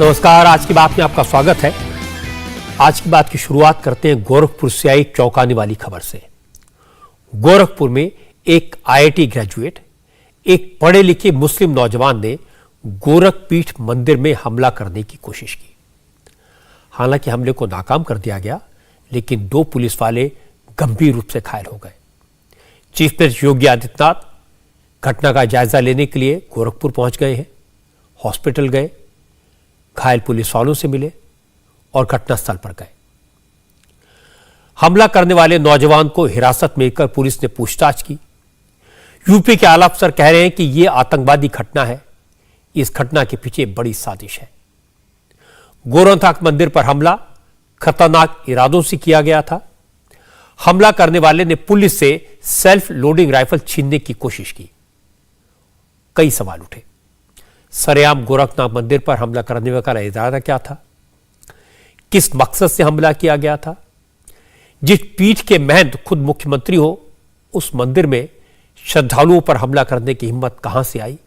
नमस्कार, आज की बात में आपका स्वागत है। आज की बात की शुरुआत करते हैं गोरखपुर से आई चौंकाने वाली खबर से। गोरखपुर में एक आईआईटी ग्रेजुएट, एक पढ़े लिखे मुस्लिम नौजवान ने गोरखपीठ मंदिर में हमला करने की कोशिश की। हालांकि हमले को नाकाम कर दिया गया, लेकिन 2 पुलिस वाले गंभीर रूप से घायल हो गए। चीफ मिनिस्टर योगी आदित्यनाथ घटना का जायजा लेने के लिए गोरखपुर पहुंच गए हैं, हॉस्पिटल गए, घायल पुलिस वालों से मिले और घटनास्थल पर गए। हमला करने वाले नौजवान को हिरासत में लेकर पुलिस ने पूछताछ की। यूपी के आला अफसर कह रहे हैं कि यह आतंकवादी घटना है, इस घटना के पीछे बड़ी साजिश है। गोरखनाथ मंदिर पर हमला खतरनाक इरादों से किया गया था। हमला करने वाले ने पुलिस से सेल्फ लोडिंग राइफल छीनने की कोशिश की। कई सवाल उठे। सरेआम गोरखनाथ मंदिर पर हमला करने का इरादा क्या था? किस मकसद से हमला किया गया था? जिस पीठ के महंत खुद मुख्यमंत्री हो, उस मंदिर में श्रद्धालुओं पर हमला करने की हिम्मत कहां से आई?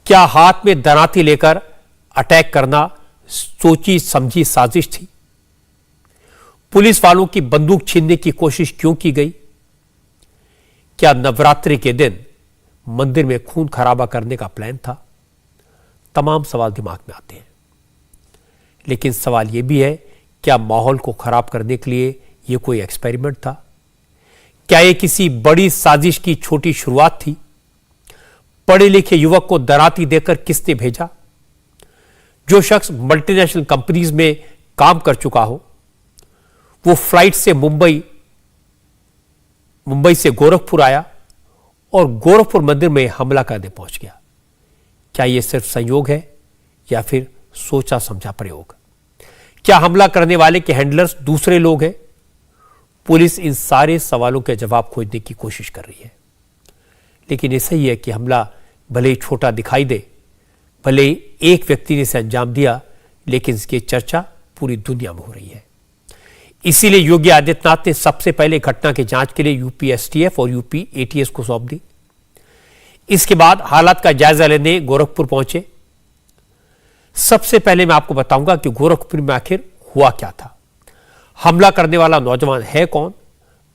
क्या हाथ में दराती लेकर अटैक करना सोची समझी साजिश थी? पुलिस वालों की बंदूक छीनने की कोशिश क्यों की गई? क्या नवरात्रि के दिन मंदिर में खून खराबा करने का प्लान था? तमाम सवाल दिमाग में आते हैं। लेकिन सवाल यह भी है, क्या माहौल को खराब करने के लिए यह कोई एक्सपेरिमेंट था? क्या यह किसी बड़ी साजिश की छोटी शुरुआत थी? पढ़े लिखे युवक को दराती देकर किसने भेजा? जो शख्स मल्टीनेशनल कंपनीज में काम कर चुका हो, वो फ्लाइट से मुंबई से गोरखपुर आया और गोरखपुर मंदिर में हमला करने पहुंच गया। क्या यह सिर्फ संयोग है या फिर सोचा समझा प्रयोग? क्या हमला करने वाले के हैंडलर्स दूसरे लोग हैं? पुलिस इन सारे सवालों के जवाब खोजने की कोशिश कर रही है। लेकिन ऐसा ही है कि हमला भले ही छोटा दिखाई दे, भले ही एक व्यक्ति ने इसे अंजाम दिया, लेकिन इसकी चर्चा पूरी दुनिया में हो रही है। इसीलिए योगी आदित्यनाथ ने सबसे पहले घटना की जांच के लिए यूपी एसटीएफ और यूपी एटीएस को सौंप दी। इसके बाद हालात का जायजा लेने गोरखपुर पहुंचे। सबसे पहले मैं आपको बताऊंगा कि गोरखपुर में आखिर हुआ क्या था। हमला करने वाला नौजवान है कौन,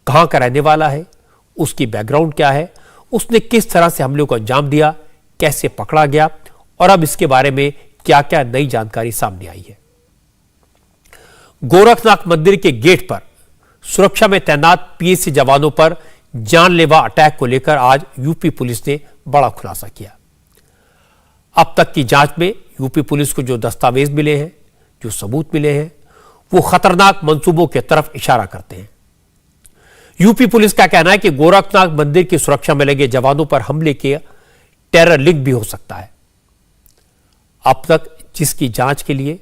कहां का रहने वाला है, उसकी बैकग्राउंड क्या है, उसने किस तरह से हमले को अंजाम दिया, कैसे पकड़ा गया और अब इसके बारे में क्या क्या नई जानकारी सामने आई है। गोरखनाथ मंदिर के गेट पर सुरक्षा में तैनात पीएसी जवानों पर जानलेवा अटैक को लेकर आज यूपी पुलिस ने बड़ा खुलासा किया। अब तक की जांच में यूपी पुलिस को जो दस्तावेज मिले हैं, जो सबूत मिले हैं, वो खतरनाक मंसूबों की तरफ इशारा करते हैं। यूपी पुलिस का कहना है कि गोरखनाथ मंदिर की सुरक्षा में लगे जवानों पर हमले के टेरर लिंक भी हो सकता है। अब तक जिसकी जांच के लिए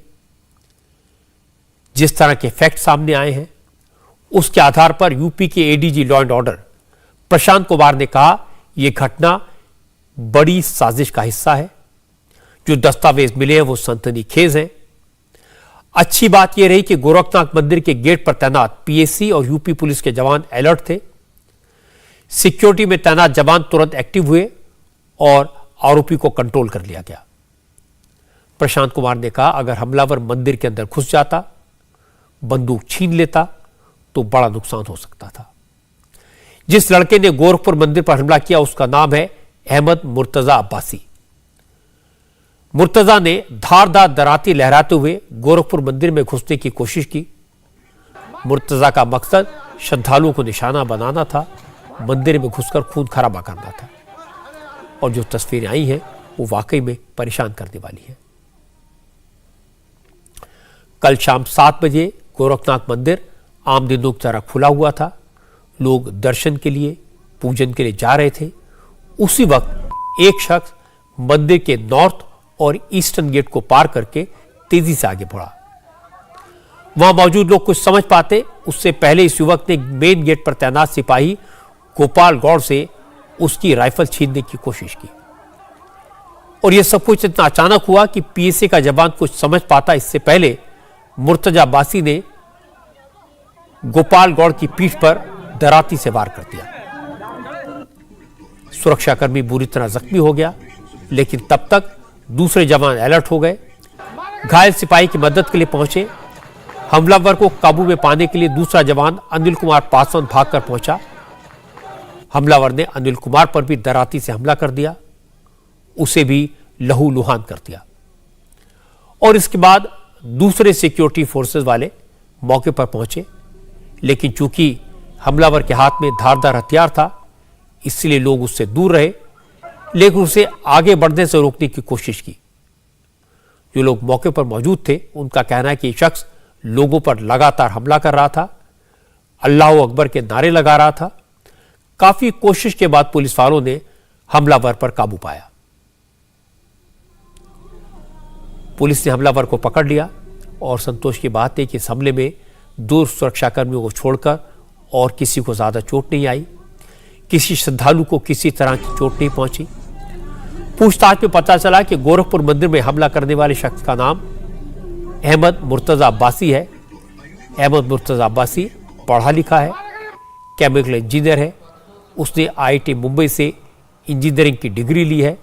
जिस तरह के फैक्ट सामने आए हैं, उसके आधार पर यूपी के ADG law and order Prashant Kumar ने कहा, यह घटना बड़ी साजिश का हिस्सा है। जो दस्तावेज मिले हैं वो सनसनीखेज हैं। अच्छी बात यह रही कि गोरखनाथ मंदिर के गेट पर तैनात पीएसी और यूपी पुलिस के जवान अलर्ट थे। सिक्योरिटी में तैनात जवान तुरंत एक्टिव हुए और आरोपी को कंट्रोल कर लिया गया। प्रशांत कुमार ने कहा, अगर हमलावर मंदिर के अंदर घुस जाता, बंदूक छीन लेता, तो बड़ा नुकसान हो सकता था। जिस लड़के ने गोरखपुर मंदिर पर हमला किया उसका नाम है अहमद मुर्तजा अब्बासी। मुर्तजा ने धारदार दराती लहराते हुए गोरखपुर मंदिर में घुसने की कोशिश की। मुर्तजा का मकसद श्रद्धालुओं को निशाना बनाना था, मंदिर में घुसकर खून खराबा करना था। और जो तस्वीरें आई हैं वो वाकई में परेशान करने वाली है। कल शाम 7 बजे गोरखनाथ मंदिर आम दिनों की तरह खुला हुआ था। लोग दर्शन के लिए, पूजन के लिए जा रहे थे। उसी वक्त एक शख्स मंदिर के नॉर्थ और ईस्टर्न गेट को पार करके तेजी से आगे बढ़ा। वहां मौजूद लोग कुछ समझ पाते उससे पहले इस युवक ने मेन गेट पर तैनात सिपाही गोपाल गौड़ से उसकी राइफल छीनने की कोशिश की। और यह सब कुछ इतना अचानक हुआ कि पीएसी का जवान कुछ समझ पाता इससे पहले मुर्तजा अब्बासी ने गोपाल गौड़ की पीठ पर दराती से वार कर दिया। सुरक्षाकर्मी बुरी तरह जख्मी हो गया, लेकिन तब तक दूसरे जवान अलर्ट हो गए। घायल सिपाही की मदद के लिए पहुंचे। हमलावर को काबू में पाने के लिए दूसरा जवान अनिल कुमार पासवान भागकर पहुंचा। हमलावर ने अनिल कुमार पर भी दराती से हमला कर दिया, उसे भी लहूलुहान कर दिया। और इसके बाद दूसरे सिक्योरिटी फोर्सेस वाले मौके पर पहुंचे, लेकिन चूंकि हमलावर के हाथ में धारदार हथियार था, इसलिए लोग उससे दूर रहे, लेकिन उसे आगे बढ़ने से रोकने की कोशिश की। जो लोग मौके पर मौजूद थे, उनका कहना है कि यह शख्स लोगों पर लगातार हमला कर रहा था, अल्लाह अकबर के नारे लगा रहा था। काफी कोशिश के बाद पुलिस वालों ने हमलावर पर काबू पाया। पुलिस ने हमलावर को पकड़ लिया और संतोष की बात है कि इस हमले में 2 सुरक्षाकर्मियों को छोड़कर और किसी को ज्यादा चोट नहीं आई। किसी श्रद्धालु को किसी तरह की चोट नहीं पहुंची। पूछताछ में पता चला कि गोरखपुर मंदिर में हमला करने वाले शख्स का नाम अहमद मुर्तजा अब्बासी है। अहमद मुर्तजा अब्बासी पढ़ा लिखा है, केमिकल इंजीनियर है। उसने IIT मुंबई से इंजीनियरिंग की डिग्री ली है।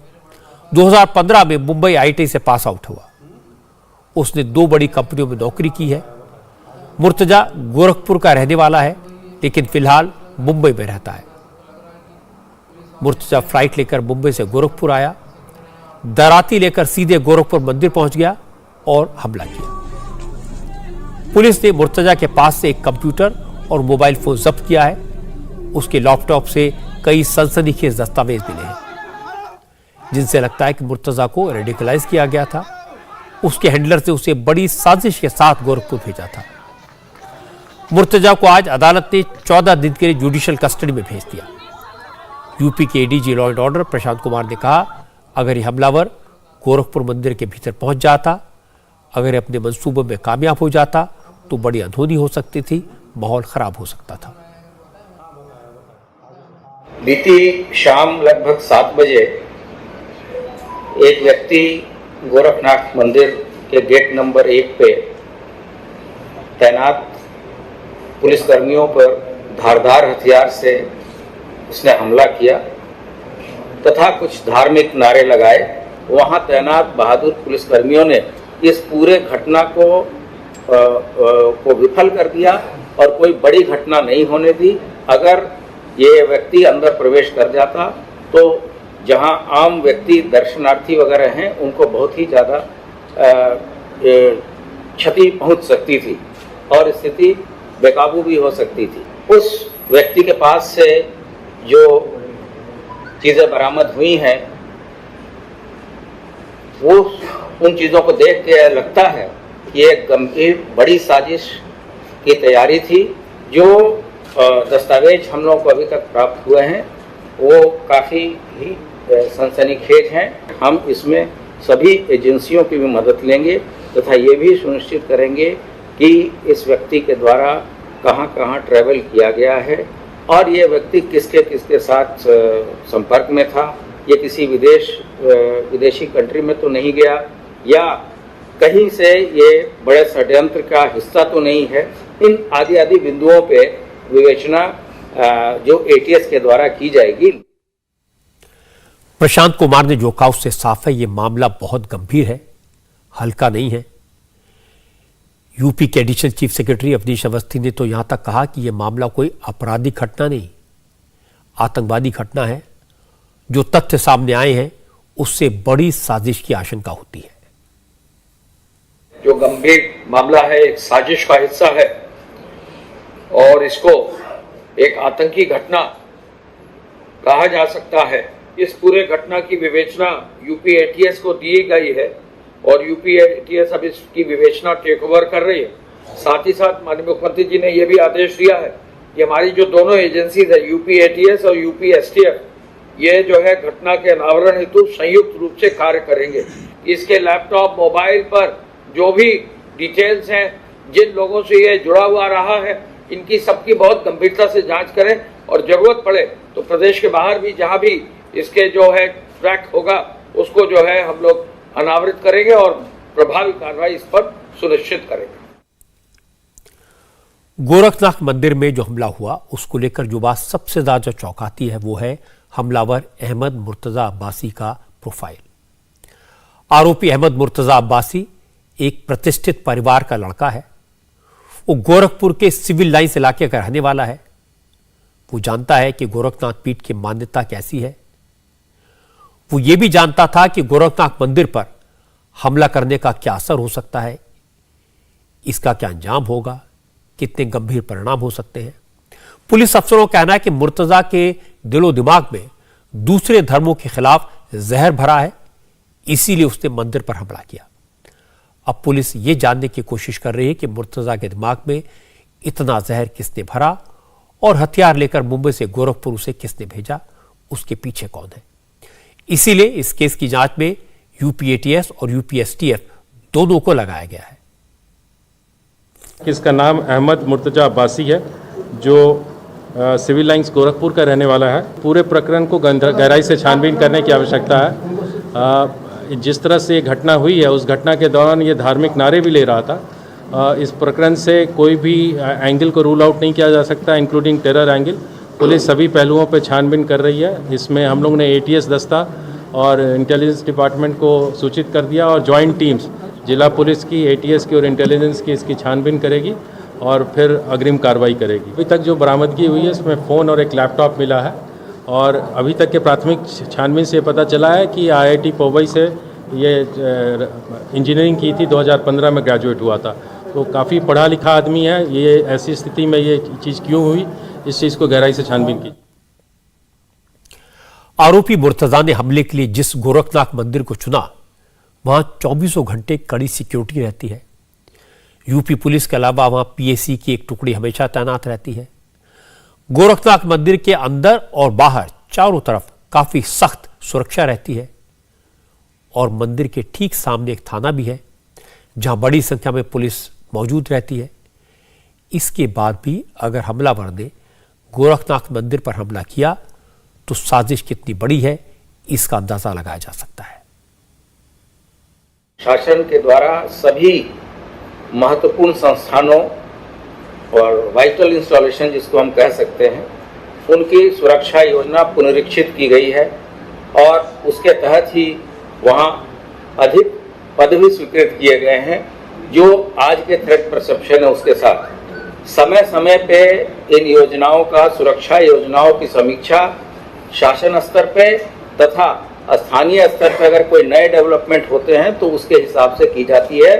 2015 में मुंबई IIT से पास आउट हुआ। उसने 2 बड़ी कंपनियों में नौकरी की है। मुर्तजा गोरखपुर का रहने वाला है, लेकिन फिलहाल मुंबई में रहता है। मुर्तजा फ्लाइट लेकर मुंबई से गोरखपुर आया, दराती लेकर सीधे गोरखपुर मंदिर पहुंच गया और हमला किया। पुलिस ने मुर्तजा के पास से एक कंप्यूटर और मोबाइल फोन जब्त किया है। उसके लैपटॉप से कई सनसनीखेज दस्तावेज मिले हैं, जिनसे लगता है कि मुर्तजा को रेडिकलाइज किया गया था। उसके हैंडलर से उसे बड़ी साजिश के साथ गोरखपुर भेजा था। मुर्तजा को आज अदालत ने 14 दिन के लिए जुडिशियल कस्टडी में भेज दिया। यूपी के ADG law and order Prashant Kumar ने कहा, अगर यह हमलावर गोरखपुर मंदिर के भीतर पहुंच जाता, अगर अपने मंसूबों में कामयाब हो जाता, तो बड़ी अनहोनी हो सकती थी, माहौल खराब हो सकता था। बीती शाम लगभग 7 बजे एक व्यक्ति गोरखनाथ मंदिर के गेट नंबर 1 पे तैनात पुलिसकर्मियों पर धारदार हथियार से उसने हमला किया तथा कुछ धार्मिक नारे लगाए। वहां तैनात बहादुर पुलिसकर्मियों ने इस पूरे घटना को विफल कर दिया और कोई बड़ी घटना नहीं होने दी। अगर ये व्यक्ति अंदर प्रवेश कर जाता तो जहां आम व्यक्ति दर्शनार्थी वगैरह हैं, उनको बहुत ही ज़्यादा क्षति पहुंच सकती थी और स्थिति बेकाबू भी हो सकती थी। उस व्यक्ति के पास से जो चीज़ें बरामद हुई हैं, वो उन चीज़ों को देख के लगता है कि एक गंभीर बड़ी साजिश की तैयारी थी। जो दस्तावेज हम लोगों को अभी तक प्राप्त हुए हैं, वो काफ़ी ही सनसनीखेज हैं। हम इसमें सभी एजेंसियों की भी मदद लेंगे तथा ये भी सुनिश्चित करेंगे कि इस व्यक्ति के द्वारा कहां कहां ट्रैवल किया गया है और ये व्यक्ति किसके किसके साथ संपर्क में था। ये किसी विदेशी कंट्री में तो नहीं गया या कहीं से ये बड़े षड्यंत्र का हिस्सा तो नहीं है। इन आदि बिंदुओं पे विवेचना जो ATS के द्वारा की जाएगी। प्रशांत कुमार ने जो कहा उससे साफ है, ये मामला बहुत गंभीर है, हल्का नहीं है। यूपी के additional chief secretary Awanish Awasthi ने तो यहां तक कहा कि यह मामला कोई आपराधिक घटना नहीं, आतंकवादी घटना है। जो तथ्य सामने आए हैं, उससे बड़ी साजिश की आशंका होती है। जो गंभीर मामला है, एक साजिश का हिस्सा है और इसको एक आतंकी घटना कहा जा सकता है। इस पूरे घटना की विवेचना यूपी ATS को दी गई है और यूपी ATS अब इसकी विवेचना टेक ओवर कर रही है। साथ ही साथ माननीय मुख्यमंत्री जी ने यह भी आदेश दिया है कि हमारी जो दोनों एजेंसीज है, यूपी ATS और यूपी STF, ये जो है घटना के अनावरण हेतु संयुक्त रूप से कार्य करेंगे। इसके लैपटॉप, मोबाइल पर जो भी डिटेल्स हैं, जिन लोगों से ये जुड़ा हुआ रहा है, इनकी सबकी बहुत गंभीरता से जांच करें और जरूरत पड़े तो प्रदेश के बाहर भी जहां भी इसके जो है ट्रैक होगा, उसको जो है हम लोग अनावृत करेंगे और प्रभावी कार्रवाई इस पर सुनिश्चित करेंगे। गोरखनाथ मंदिर में जो हमला हुआ, उसको लेकर जो बात सबसे ज्यादा चौंकाती है, वो है हमलावर अहमद मुर्तजा अब्बासी का प्रोफाइल। आरोपी अहमद मुर्तजा अब्बासी एक प्रतिष्ठित परिवार का लड़का है। वो गोरखपुर के सिविल लाइंस इलाके का रहने वाला है। वो जानता है कि गोरखनाथ पीठ की मान्यता कैसी है। वो ये भी जानता था कि गोरखनाथ मंदिर पर हमला करने का क्या असर हो सकता है, इसका क्या अंजाम होगा, कितने गंभीर परिणाम हो सकते हैं। पुलिस अफसरों का कहना है कि मुर्तजा के दिलो दिमाग में दूसरे धर्मों के खिलाफ जहर भरा है, इसीलिए उसने मंदिर पर हमला किया। अब पुलिस ये जानने की कोशिश कर रही है कि मुर्तजा के दिमाग में इतना जहर किसने भरा और हथियार लेकर मुंबई से गोरखपुर उसे किसने भेजा, उसके पीछे कौन है। इसीलिए इस केस की जांच में यूपीएटीएस और यूपीएसटीएफ दोनों को लगाया गया है। इसका नाम अहमद मुर्तजा अब्बासी है, जो सिविल लाइंस गोरखपुर का रहने वाला है। पूरे प्रकरण को गहराई से छानबीन करने की आवश्यकता है। जिस तरह से ये घटना हुई है, उस घटना के दौरान ये धार्मिक नारे भी ले रहा था। इस प्रकरण से कोई भी एंगल को रूल आउट नहीं किया जा सकता, इंक्लूडिंग टेरर एंगल। पुलिस सभी पहलुओं पर छानबीन कर रही है। इसमें हम लोग ने एटीएस दस्ता और इंटेलिजेंस डिपार्टमेंट को सूचित कर दिया और जॉइंट टीम्स जिला पुलिस की, एटीएस की और इंटेलिजेंस की इसकी छानबीन करेगी और फिर अग्रिम कार्रवाई करेगी। अभी तक जो बरामदगी हुई है, इसमें फ़ोन और एक लैपटॉप मिला है और अभी तक के प्राथमिक छानबीन से पता चला है कि आईआईटी पोवई से ये इंजीनियरिंग की थी, 2015 में ग्रेजुएट हुआ था। तो काफ़ी पढ़ा लिखा आदमी है। ये ऐसी स्थिति में ये चीज़ क्यों हुई, इस चीज़ को गहराई से छानबीन की। आरोपी मुर्तजा ने हमले के लिए जिस गोरखनाथ मंदिर को चुना, वहां 24 घंटे कड़ी सिक्योरिटी रहती है। यूपी पुलिस के अलावा वहां पीएसी की एक टुकड़ी हमेशा तैनात रहती है। गोरखनाथ मंदिर के अंदर और बाहर चारों तरफ काफी सख्त सुरक्षा रहती है और मंदिर के ठीक सामने एक थाना भी है, जहां बड़ी संख्या में पुलिस मौजूद रहती है। इसके बाद भी अगर हमलावर ने गोरखनाथ मंदिर पर हमला किया तो साजिश कितनी बड़ी है, इसका अंदाजा लगाया जा सकता है। शासन के द्वारा सभी महत्वपूर्ण संस्थानों और वाइटल इंस्टॉलेशन जिसको हम कह सकते हैं, उनकी सुरक्षा योजना पुनरीक्षित की गई है और उसके तहत ही वहाँ अधिक पद भी स्वीकृत किए गए हैं। जो आज के थ्रेट परसेप्शन है, उसके साथ समय समय पे इन योजनाओं का, सुरक्षा योजनाओं की समीक्षा शासन स्तर पे तथा स्थानीय स्तर पर अगर कोई नए डेवलपमेंट होते हैं तो उसके हिसाब से की जाती है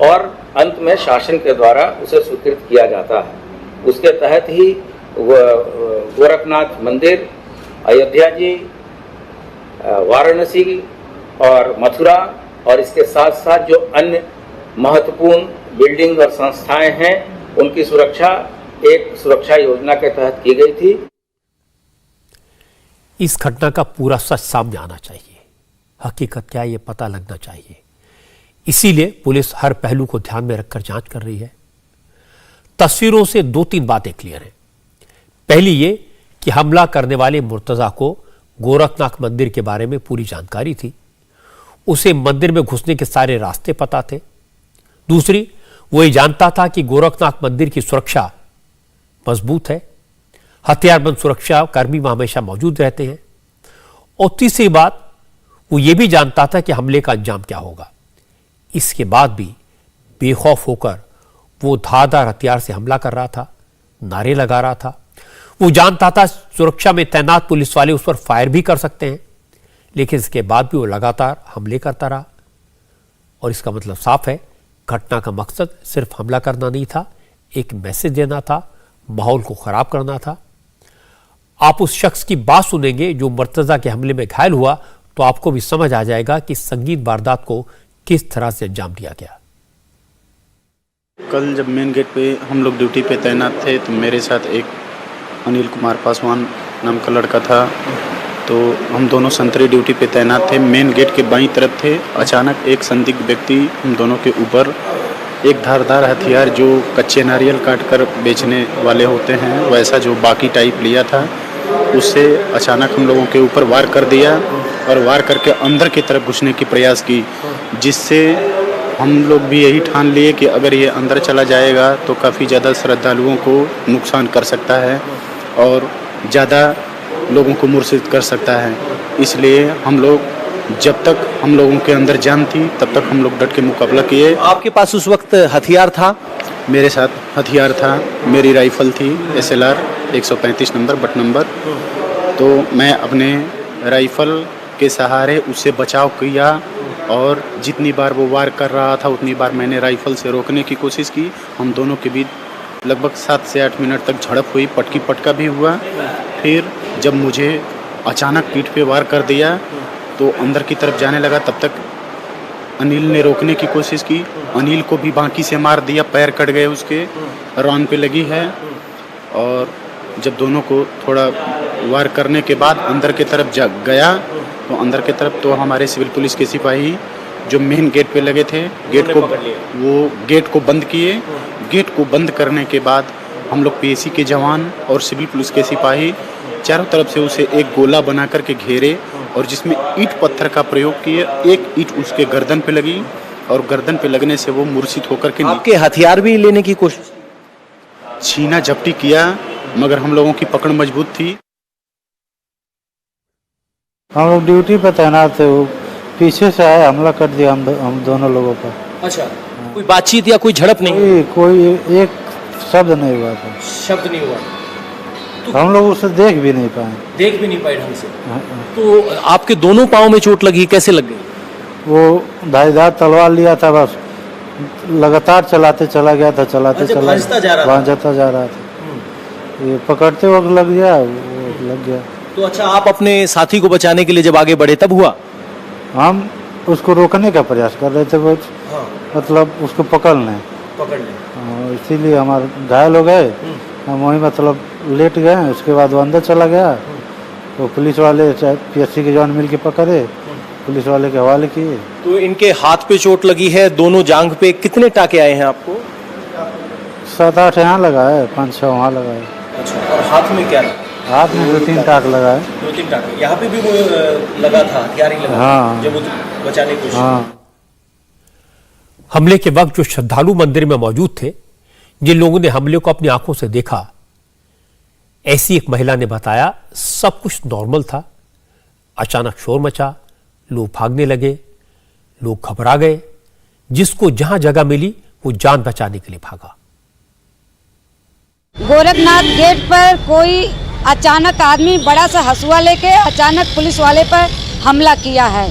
और अंत में शासन के द्वारा उसे स्वीकृत किया जाता है। उसके तहत ही गोरखनाथ मंदिर, अयोध्या जी, वाराणसी और मथुरा और इसके साथ साथ जो अन्य महत्वपूर्ण बिल्डिंग और संस्थाएं हैं, उनकी सुरक्षा एक सुरक्षा योजना के तहत की गई थी। इस घटना का पूरा सच सामने आना चाहिए, हकीकत क्या है ये पता लगना चाहिए। इसीलिए पुलिस हर पहलू को ध्यान में रखकर जांच कर रही है। तस्वीरों से 2-3 बातें क्लियर हैं। पहली ये कि हमला करने वाले मुर्तजा को गोरखनाथ मंदिर के बारे में पूरी जानकारी थी, उसे मंदिर में घुसने के सारे रास्ते पता थे। दूसरी, वो ये जानता था कि गोरखनाथ मंदिर की सुरक्षा मजबूत है, हथियारबंद सुरक्षा कर्मी वहां हमेशा मौजूद रहते हैं। और तीसरी बात, वो ये भी जानता था कि हमले का अंजाम क्या होगा। इसके बाद भी बेखौफ होकर वो धारदार हथियार से हमला कर रहा था, नारे लगा रहा था। वो जानता था सुरक्षा में तैनात पुलिस वाले उस पर फायर भी कर सकते हैं, लेकिन इसके बाद भी वो लगातार हमले करता रहा। और इसका मतलब साफ है, घटना का मकसद सिर्फ हमला करना नहीं था, एक मैसेज देना था, माहौल को खराब करना था। आप उस शख्स की बात सुनेंगे जो मुर्तजा के हमले में घायल हुआ, तो आपको भी समझ आ जाएगा कि संगीन वारदात को किस तरह से अंजाम दिया गया। कल जब मेन गेट पे हम लोग ड्यूटी पे तैनात थे तो मेरे साथ एक अनिल कुमार पासवान नाम का लड़का था। तो हम दोनों संतरी ड्यूटी पे तैनात थे, मेन गेट के बाईं तरफ थे। अचानक एक संदिग्ध व्यक्ति हम दोनों के ऊपर एक धारदार हथियार जो कच्चे नारियल काट कर बेचने वाले होते हैं, वैसा जो बाकी टाइप लिया था, उससे अचानक हम लोगों के ऊपर वार कर दिया और वार करके अंदर की तरफ घुसने की प्रयास की, जिससे हम लोग भी यही ठान लिए कि अगर ये अंदर चला जाएगा तो काफ़ी ज़्यादा श्रद्धालुओं को नुकसान कर सकता है और ज़्यादा लोगों को मूर्छित कर सकता है। इसलिए हम लोग जब तक हम लोगों के अंदर जान थी तब तक हम लोग डट के मुकाबला किए। आपके पास उस वक्त हथियार था? मेरे साथ हथियार था, मेरी राइफल थी SLR 135 नंबर बट नंबर। तो मैं अपने राइफल के सहारे उससे बचाव किया और जितनी बार वो वार कर रहा था उतनी बार मैंने राइफल से रोकने की कोशिश की। हम दोनों के बीच लगभग 7 से 8 मिनट तक झड़प हुई, पटकी पटका भी हुआ। फिर जब मुझे अचानक पीठ पे वार कर दिया तो अंदर की तरफ जाने लगा, तब तक अनिल ने रोकने की कोशिश की। अनिल को भी बांकी से मार दिया, पैर कट गए उसके, रॉन पे लगी है। और जब दोनों को थोड़ा वार करने के बाद अंदर की तरफ गया तो अंदर की तरफ तो हमारे सिविल पुलिस के सिपाही जो मेन गेट पे लगे थे, गेट को बंद किए। गेट को बंद करने के बाद हम लोग PSC के जवान और सिविल पुलिस के सिपाही चारों तरफ से उसे एक गोला बना करके घेरे और जिसमें ईंट पत्थर का प्रयोग किए। एक ईंट उसके गर्दन पे लगी और गर्दन पे लगने से वो मूर्छित होकर के आपके हथियार भी लेने की कोशिश? छीना झपटी किया मगर हम लोगों की पकड़ मजबूत थी। हम लोग ड्यूटी पर तैनात थे, वो पीछे से आया, हमला कर दिया हम दोनों लोगों पर। अच्छा, कोई बातचीत या कोई झड़प नहीं? कोई एक शब्द नहीं हुआ था। शब्द नहीं हुआ? हम लोग उसे देख भी नहीं पाए। देख भी नहीं पाए ढंग से? तो आपके दोनों पाँव में चोट लगी, कैसे लग गई? वो धारीदार तलवार लिया था, बस लगातार चलाते चला गया था, भांजता जा रहा था। ये पकड़ते वक्त लग गया, वो लग गया। तो अच्छा, आप अपने साथी को बचाने के लिए जब आगे बढ़े तब हुआ? हम उसको रोकने का प्रयास कर रहे थे, वो मतलब उसको पकड़ लें, इसीलिए हमारे घायल हो गए। हम वहीं मतलब लेट गए। उसके बाद वो अंदर चला गया तो पुलिस वाले PSC के जवान मिल के पकड़े, पुलिस वाले के हवाले किए। तो इनके हाथ पे चोट लगी है, दोनों जांघ पे। कितने टाके आए हैं आपको? 7-8 यहाँ लगा है, 5-6 वहाँ लगा है। अच्छा, और हाथ में क्या? हाथ में 2-3 टाक लगा है। 2-3 टाके यहाँ पे भी वो लगा था, हथियार ही लगा? हाँ। जब वो बचाने की कोशिश? हाँ। हमले के वक्त जो श्रद्धालु मंदिर में मौजूद थे, जिन लोगों ने हमले को अपनी आंखों से देखा, ऐसी एक महिला ने बताया सब कुछ नॉर्मल था। अचानक शोर मचा, लोग भागने लगे, लोग घबरा गए। जिसको जहां जगह मिली वो जान बचाने के लिए भागा। गोरखनाथ गेट पर कोई अचानक आदमी बड़ा सा हंसुआ लेके अचानक पुलिस वाले पर हमला किया है।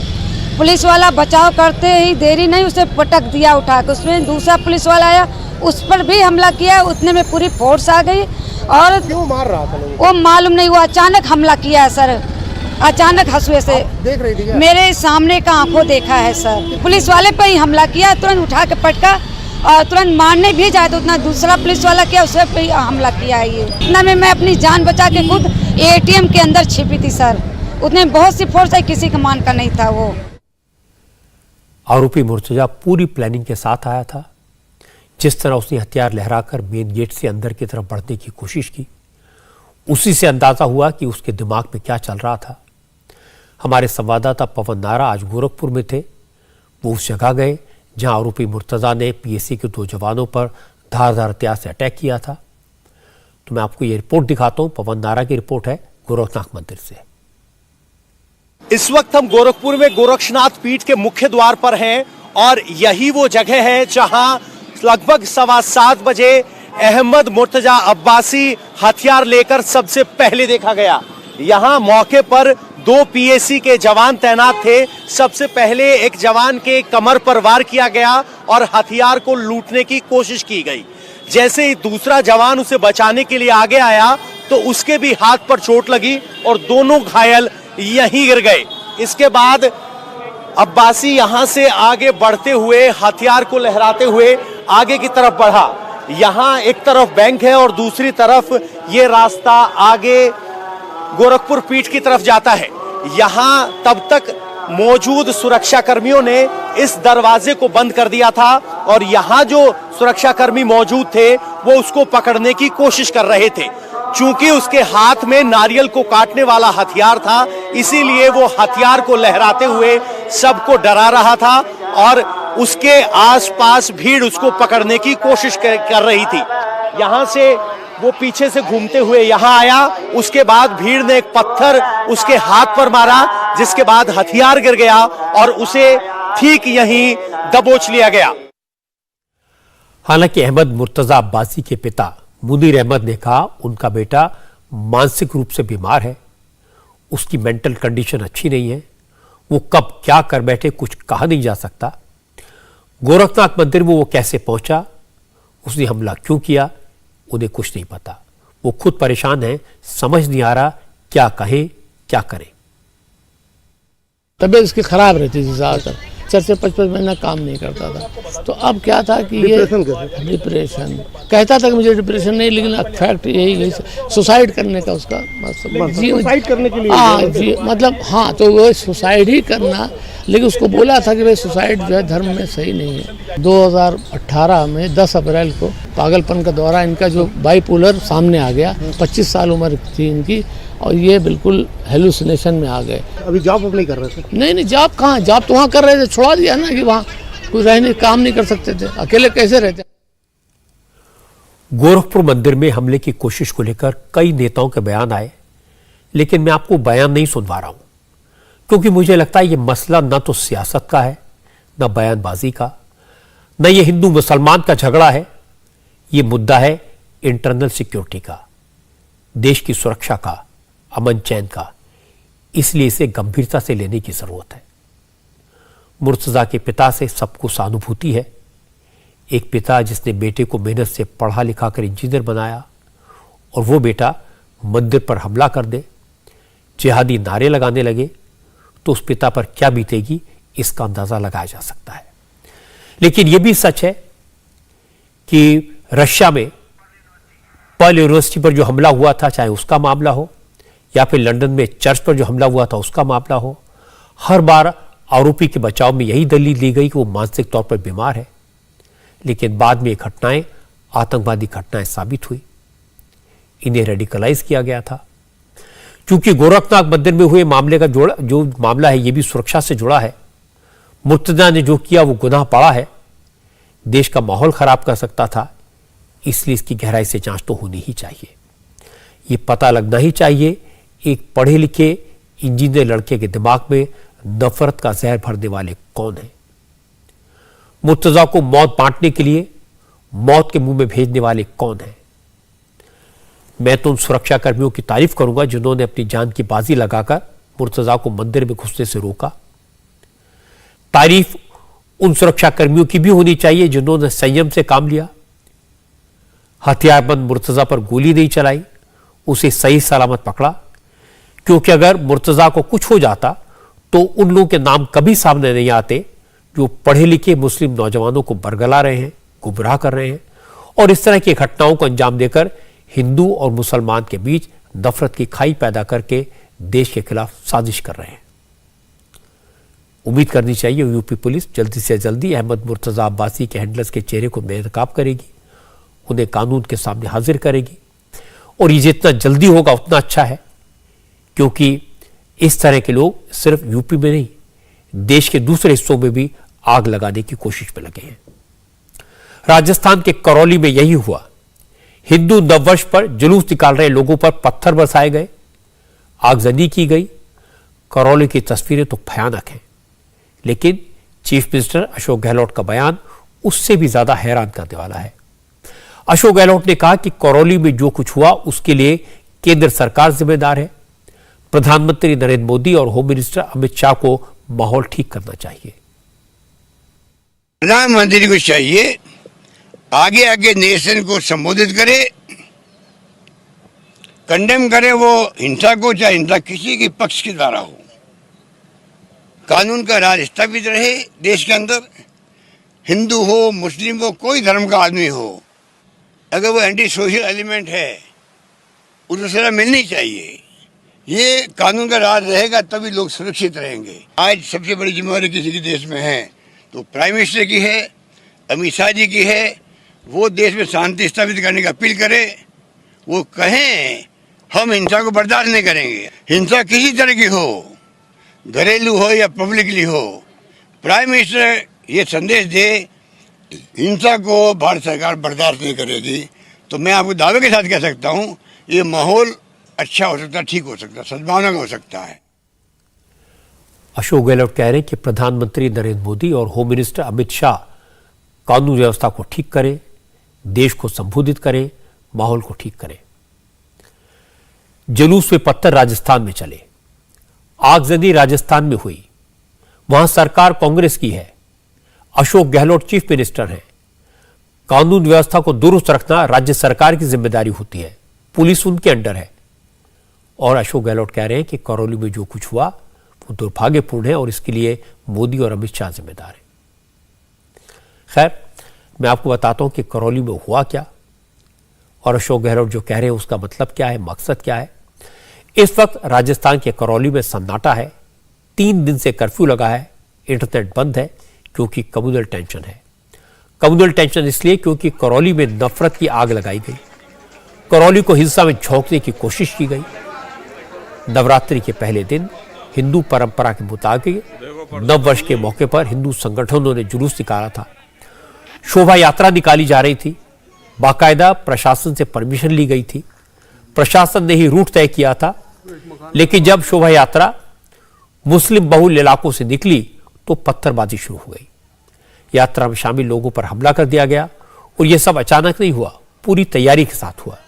पुलिस वाला बचाव करते ही देरी नहीं, उसे पटक दिया उठा के। उसमें दूसरा पुलिस वाला आया, उस पर भी हमला किया। उतने में पूरी फोर्स आ गई और क्यों मार रहा था लोगों? वो मालूम नहीं, वो अचानक हमला किया है सर, अचानक हंसुए से। देख रही थी क्या? मेरे सामने का आंखों देखा है सर। पुलिस वाले पर ही हमला किया, तुरंत उठा के पटका और तुरंत मारने भी जाए तो उतना दूसरा पुलिस वाला किया, उस पर ही हमला किया है। ये इतना में मैं अपनी जान बचा के खुद ATM के अंदर छिपी थी सर। उतने बहुत सी फोर्स है, किसी का मान का नहीं था। वो आरोपी मुर्तजा पूरी प्लानिंग के साथ आया था। जिस तरह उसने हथियार लहराकर मेन गेट से अंदर की तरफ बढ़ने की कोशिश की, उसी से अंदाजा हुआ कि उसके दिमाग में क्या चल रहा था। हमारे संवाददाता पवन नारा आज गोरखपुर में थे। वो उस जगह गए जहां आरोपी मुर्तजा ने PSC के 2 जवानों पर धारदार हथियार से अटैक किया था। तो मैं आपको ये रिपोर्ट दिखाता हूं। पवन नारा की रिपोर्ट है गोरखनाथ मंदिर से। इस वक्त हम गोरखपुर में गोरक्षनाथ पीठ के मुख्य द्वार पर हैं और यही वो जगह है जहां लगभग 7:15 बजे अहमद मुर्तजा अब्बासी हथियार लेकर सबसे पहले देखा गया। यहां मौके पर 2 PSC के जवान तैनात थे। सबसे पहले एक जवान के कमर पर वार किया गया और हथियार को लूटने की कोशिश की गई। जैसे ही दूसरा जवान उसे बचाने के लिए आगे आया तो उसके भी हाथ पर चोट लगी और दोनों घायल यहीं गिर गए। इसके बाद अब्बासी यहां से आगे बढ़ते हुए हथियार को लहराते हुए आगे की तरफ बढ़ा। यहां एक तरफ बैंक है और दूसरी तरफ ये रास्ता आगे गोरखपुर पीठ की तरफ जाता है। यहां तब तक मौजूद सुरक्षा कर्मियों ने इस दरवाजे को बंद कर दिया था और यहां जो सुरक्षा कर्मी मौजूद थे वो उसको पकड़ने की कोशिश कर रहे थे। चूंकि उसके हाथ में नारियल को काटने वाला हथियार था, इसीलिए वो हथियार को लहराते हुए सबको डरा रहा था और उसके आसपास भीड़ उसको पकड़ने की कोशिश कर रही थी। यहां से वो पीछे से घूमते हुए यहां आया। उसके बाद भीड़ ने एक पत्थर उसके हाथ पर मारा, जिसके बाद हथियार गिर गया और उसे ठीक यहीं दबोच लिया गया। हालांकि अहमद मुर्तजा अब्बासी के पिता मुनीर अहमद ने कहा उनका बेटा मानसिक रूप से बीमार है, उसकी मेंटल कंडीशन अच्छी नहीं है, वो कब क्या कर बैठे कुछ कहा नहीं जा सकता। गोरखनाथ मंदिर में वो कैसे पहुंचा, उसने हमला क्यों किया, उन्हें कुछ नहीं पता। वो खुद परेशान है, समझ नहीं आ रहा क्या कहें क्या करें। तबीयत इसकी खराब रहती थी ज़्यादातर, 4 से 5 महीना काम नहीं करता था। तो अब क्या था कि ये डिप्रेशन कहता था कि मुझे डिप्रेशन नहीं, लेकिन फैक्ट यही सुसाइड करने का उसका सुसाइड करने के लिए जी मतलब हाँ, तो वो सुसाइड ही करना, लेकिन उसको बोला था कि भाई सुसाइड जो है धर्म में सही नहीं है। 2018 में 10 अप्रैल को पागलपन का दौरा इनका जो बाइपोलर सामने आ गया, 25 साल उम्र थी इनकी, और ये बिल्कुल हेलुसिनेशन में आ गए। अभी जॉब नहीं कर रहे थे? नहीं जॉब कहाँ, जॉब तो वहाँ कर रहे थे, छोड़ा दिया ना कि वहाँ कोई रहने काम नहीं कर सकते थे, अकेले कैसे रहते। गोरखपुर मंदिर में हमले की कोशिश को लेकर कई नेताओं के बयान आए, लेकिन मैं आपको बयान नहीं सुनवा रहा हूं, क्योंकि मुझे लगता है यह मसला न तो सियासत का है, न बयानबाजी का, न ये हिंदू मुसलमान का झगड़ा है। ये मुद्दा है इंटरनल सिक्योरिटी का, देश की सुरक्षा का, अमन चैन का। इसलिए इसे गंभीरता से लेने की जरूरत है। मुर्तजा के पिता से सबको सहानुभूति है। एक पिता जिसने बेटे को मेहनत से पढ़ा लिखा कर इंजीनियर बनाया, और वो बेटा मंदिर पर हमला कर दे, जिहादी नारे लगाने लगे, तो उस पिता पर क्या बीतेगी इसका अंदाजा लगाया जा सकता है। लेकिन यह भी सच है कि रशिया में पर्ल यूनिवर्सिटी पर जो हमला हुआ था, चाहे उसका मामला हो या फिर लंदन में चर्च पर जो हमला हुआ था उसका मामला हो, हर बार आरोपी के बचाव में यही दलील दी गई कि वो मानसिक तौर पर बीमार है। लेकिन बाद में ये घटनाएं आतंकवादी घटनाएं साबित हुई, इन्हें रेडिकलाइज किया गया था। क्योंकि गोरखनाथ मंदिर में हुए मामले का जो मामला है, ये भी सुरक्षा से जुड़ा है। मुर्तजा ने जो किया वो गुनाह पड़ा है, देश का माहौल खराब कर सकता था, इसलिए इसकी गहराई से जांच तो होनी ही चाहिए। ये पता लगना ही चाहिए एक पढ़े लिखे इंजीनियर लड़के के दिमाग में नफरत का जहर भरने वाले कौन है। मुर्तजा को मौत बांटने के लिए मौत के मुंह में भेजने वाले कौन है। मैं तो उन सुरक्षा कर्मियों की तारीफ करूंगा जिन्होंने अपनी जान की बाजी लगाकर मुर्तजा को मंदिर में घुसने से रोका। तारीफ उन सुरक्षा कर्मियों की भी होनी चाहिए जिन्होंने संयम से काम लिया, हथियारबंद मुर्तजा पर गोली नहीं चलाई, उसे सही सलामत पकड़ा। क्योंकि अगर मुर्तजा को कुछ हो जाता तो उन लोगों के नाम कभी सामने नहीं आते जो पढ़े लिखे मुस्लिम नौजवानों को बरगला रहे हैं, गुमराह कर रहे हैं, और इस तरह की घटनाओं को अंजाम देकर हिंदू और मुसलमान के बीच नफरत की खाई पैदा करके देश के खिलाफ साजिश कर रहे हैं। उम्मीद करनी चाहिए यूपी पुलिस जल्दी से जल्दी अहमद मुर्तजा अब्बासी के हैंडलर्स के चेहरे को बेनकाब करेगी, उन्हें कानून के सामने हाजिर करेगी, और ये जितना जल्दी होगा उतना अच्छा है, क्योंकि इस तरह के लोग सिर्फ यूपी में नहीं, देश के दूसरे हिस्सों में भी आग लगाने की कोशिश में लगे हैं। राजस्थान के करौली में यही हुआ। हिंदू नववर्ष पर जुलूस निकाल रहे लोगों पर पत्थर बरसाए गए, आगजनी की गई। करौली की तस्वीरें तो भयानक हैं, लेकिन चीफ मिनिस्टर अशोक गहलोत का बयान उससे भी ज्यादा हैरान करने वाला है। अशोक गहलोत ने कहा कि करौली में जो कुछ हुआ उसके लिए केंद्र सरकार जिम्मेदार है। प्रधानमंत्री नरेंद्र मोदी और होम मिनिस्टर अमित शाह को माहौल ठीक करना चाहिए। प्रधानमंत्री को चाहिए आगे आगे नेशन को संबोधित करे, कंडेम करे वो हिंसा को, चाहे हिंसा किसी के पक्ष के द्वारा हो। कानून का राज स्थापित रहे देश के अंदर, हिंदू हो, मुस्लिम हो, कोई धर्म का आदमी हो, अगर वो एंटी सोशल एलिमेंट है उसको सजा मिलनी चाहिए। ये कानून का राज रहेगा तभी लोग सुरक्षित रहेंगे। आज सबसे बड़ी जिम्मेवारी किसी के देश में है तो प्राइम मिनिस्टर की है, अमित शाह जी की है। वो देश में शांति स्थापित करने की अपील करे, वो कहें हम हिंसा को बर्दाश्त नहीं करेंगे। हिंसा किसी तरह की हो, घरेलू हो या पब्लिकली हो, प्राइम मिनिस्टर ये संदेश दे हिंसा को भारत सरकार बर्दाश्त नहीं करेगी। तो मैं आपको दावे के साथ कह सकता हूं ये माहौल अच्छा हो सकता है, ठीक हो सकता है, सद्भावना का हो सकता है। अशोक गहलोत कह रहे हैं कि प्रधानमंत्री नरेंद्र मोदी और होम मिनिस्टर अमित शाह कानून व्यवस्था को ठीक करें, देश को संबोधित करें, माहौल को ठीक करें। जुलूस में पत्थर राजस्थान में चले, आगजनी राजस्थान में हुई, वहां सरकार कांग्रेस की है, अशोक गहलोत चीफ मिनिस्टर हैं। कानून व्यवस्था को दुरुस्त रखना राज्य सरकार की जिम्मेदारी होती है, पुलिस उनके अंडर है। और अशोक गहलोत कह रहे हैं कि करौली में जो कुछ हुआ वो दुर्भाग्यपूर्ण है और इसके लिए मोदी और अमित शाह जिम्मेदार है। खैर, मैं आपको बताता हूं कि करौली में हुआ क्या और अशोक गहलोत जो कह रहे हैं उसका मतलब क्या है, मकसद क्या है। इस वक्त राजस्थान के करौली में सन्नाटा है। 3 दिन से कर्फ्यू लगा है, इंटरनेट बंद है क्योंकि कम्युनल टेंशन है। कम्युनल टेंशन इसलिए क्योंकि करौली में नफरत की आग लगाई गई, करौली को हिंसा में झोंकने की कोशिश की गई। नवरात्रि के पहले दिन हिंदू परंपरा के मुताबिक नव वर्ष के मौके पर हिंदू संगठनों ने जुलूस निकाला था, शोभा यात्रा निकाली जा रही थी, बाकायदा प्रशासन से परमिशन ली गई थी, प्रशासन ने ही रूट तय किया था। लेकिन जब शोभा यात्रा मुस्लिम बहुल इलाकों से निकली तो पत्थरबाजी शुरू हो गई। यात्रा में शामिल लोगों पर हमला कर दिया गया और यह सब अचानक नहीं हुआ, पूरी तैयारी के साथ हुआ।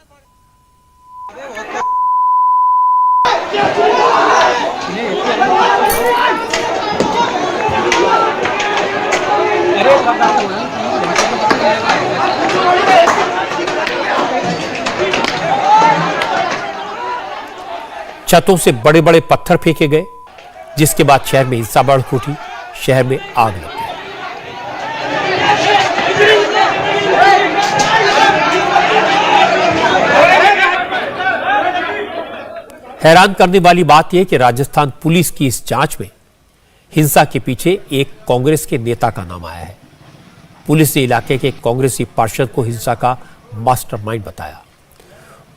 छतों से बड़े बड़े पत्थर फेंके गए, जिसके बाद शहर में हिंसा बढ़ उठी, शहर में आग लग गई। हैरान करने वाली बात यह कि राजस्थान पुलिस की इस जांच में हिंसा के पीछे एक कांग्रेस के नेता का नाम आया है। पुलिस ने इलाके के कांग्रेसी पार्षद को हिंसा का मास्टरमाइंड बताया।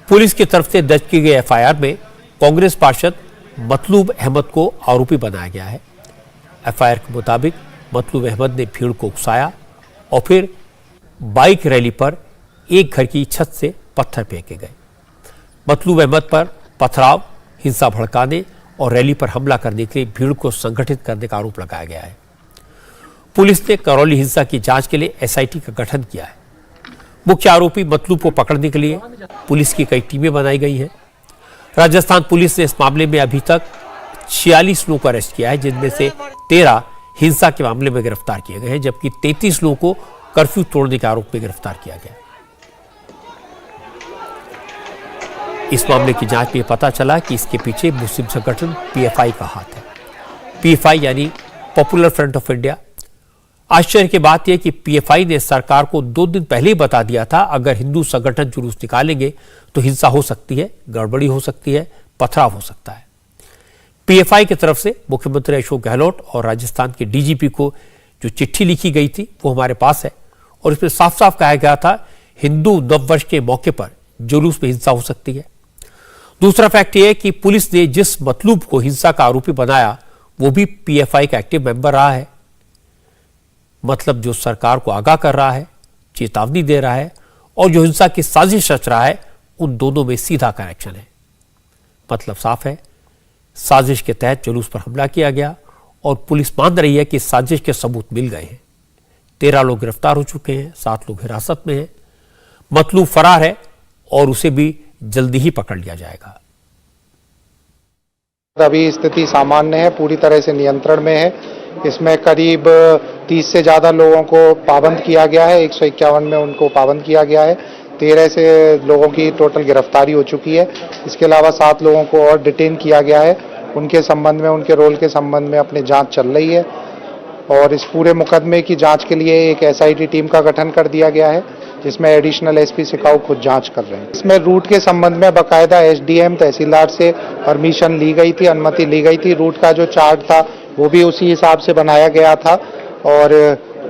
पुलिस की तरफ से दर्ज की गई एफआईआर में कांग्रेस पार्षद मतलूब अहमद को आरोपी बनाया गया है। एफआईआर के मुताबिक मतलूब अहमद ने भीड़ को उकसाया और फिर बाइक रैली पर एक घर की छत से पत्थर फेंके गए। मतलूब अहमद पर पथराव, हिंसा भड़काने और रैली पर हमला करने के लिए भीड़ को संगठित करने का आरोप लगाया गया है। पुलिस ने करौली हिंसा की जांच के लिए एसआईटी का गठन किया है। मुख्य आरोपी मतलूब को पकड़ने के लिए पुलिस की कई टीमें बनाई गई हैं। राजस्थान पुलिस ने इस मामले में अभी तक 46 लोगों को अरेस्ट किया है, जिनमें से 13 हिंसा के मामले में गिरफ्तार किए गए हैं, जबकि 33 लोगों को कर्फ्यू तोड़ने के आरोप में गिरफ्तार किया गया। इस मामले की जांच में पता चला कि इसके पीछे मुस्लिम संगठन पीएफआई का हाथ है। पीएफआई यानी पॉपुलर फ्रंट ऑफ इंडिया। आश्चर्य की बात यह कि पीएफआई ने सरकार को 2 दिन पहले ही बता दिया था, अगर हिंदू संगठन जुलूस निकालेंगे तो हिंसा हो सकती है, गड़बड़ी हो सकती है, पथराव हो सकता है। पीएफआई की तरफ से मुख्यमंत्री अशोक गहलोत और राजस्थान के डीजीपी को जो चिट्ठी लिखी गई थी वो हमारे पास है और इसमें साफ साफ कहा गया था हिंदू नववर्ष के मौके पर जुलूस में हिंसा हो सकती है। दूसरा फैक्ट यह है कि पुलिस ने जिस मतलूब को हिंसा का आरोपी बनाया वो भी पीएफआई का एक्टिव मेंबर रहा है। मतलब जो सरकार को आगाह कर रहा है, चेतावनी दे रहा है और जो हिंसा की साजिश रच रहा है, उन दोनों में सीधा कनेक्शन है। मतलब साफ है, साजिश के तहत जुलूस पर हमला किया गया और पुलिस मान रही है कि साजिश के सबूत मिल गए हैं। 13 लोग गिरफ्तार हो चुके हैं, 7 लोग हिरासत में हैं। मतलूब फरार है और उसे भी जल्दी ही पकड़ लिया जाएगा। अभी स्थिति सामान्य है, पूरी तरह से नियंत्रण में है। इसमें करीब 30 से ज़्यादा लोगों को पाबंद किया गया है, 151 में उनको पाबंद किया गया है। 13 से लोगों की टोटल गिरफ्तारी हो चुकी है। इसके अलावा 7 लोगों को और डिटेन किया गया है। उनके संबंध में, उनके रोल के संबंध में अपनी जांच चल रही है और इस पूरे मुकदमे की जांच के लिए एक एसआईटी टीम का गठन कर दिया गया है, जिसमें एडिशनल एसपी सिकाऊ खुद जांच कर रहे हैं। इसमें रूट के संबंध में बाकायदा एसडीएम तहसीलदार से परमिशन ली गई थी, अनुमति ली गई थी। रूट का जो चार्ट था वो भी उसी हिसाब से बनाया गया था और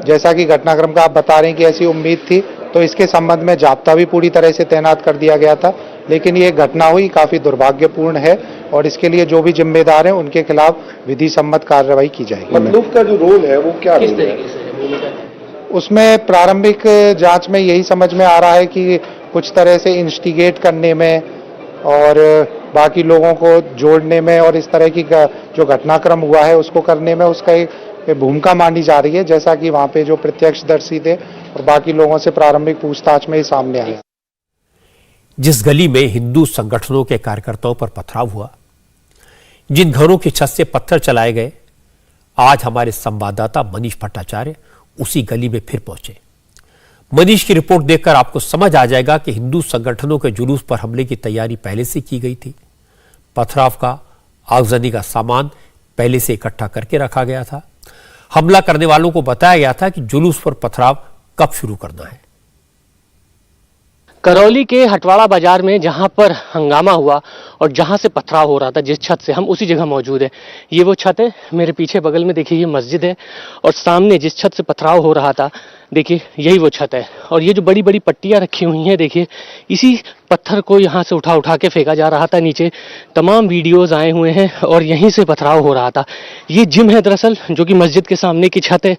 जैसा कि घटनाक्रम का आप बता रहे हैं कि ऐसी उम्मीद थी, तो इसके संबंध में जाब्ता भी पूरी तरह से तैनात कर दिया गया था। लेकिन ये घटना हुई काफ़ी दुर्भाग्यपूर्ण है और इसके लिए जो भी जिम्मेदार हैं उनके खिलाफ विधि सम्मत कार्रवाई की जाएगी। मतलूब का जो रोल है वो क्या उसमें प्रारंभिक जांच में यही समझ में आ रहा है कि कुछ तरह से इंस्टिगेट करने में और बाकी लोगों को जोड़ने में और इस तरह की जो घटनाक्रम हुआ है उसको करने में उसका एक भूमिका मानी जा रही है, जैसा कि वहाँ पे जो प्रत्यक्षदर्शी थे और बाकी लोगों से प्रारंभिक पूछताछ में ही सामने आया। जिस गली में हिंदू संगठनों के कार्यकर्ताओं पर पथराव हुआ, जिन घरों की छत से पत्थर चलाए गए, आज हमारे संवाददाता मनीष भट्टाचार्य उसी गली में फिर पहुंचे। मनीष की रिपोर्ट देखकर आपको समझ आ जाएगा कि हिंदू संगठनों के जुलूस पर हमले की तैयारी पहले से की गई थी। पथराव का, आगजनी का सामान पहले से इकट्ठा करके रखा गया था। हमला करने वालों को बताया गया था कि जुलूस पर पथराव कब शुरू करना है। करौली के हटवाड़ा बाजार में जहां पर हंगामा हुआ और जहां से पथराव हो रहा था, जिस छत से, हम उसी जगह मौजूद है। ये वो छत है, मेरे पीछे बगल में देखिए ये मस्जिद है और सामने जिस छत से पथराव हो रहा था, देखिए यही वो छत है। और ये जो बड़ी बड़ी पट्टियां रखी हुई हैं, देखिए इसी पत्थर को यहाँ से उठा उठा के फेंका जा रहा था नीचे। तमाम वीडियोज आए हुए हैं और यहीं से पथराव हो रहा था। ये जिम है दरअसल, जो कि मस्जिद के सामने की छत है।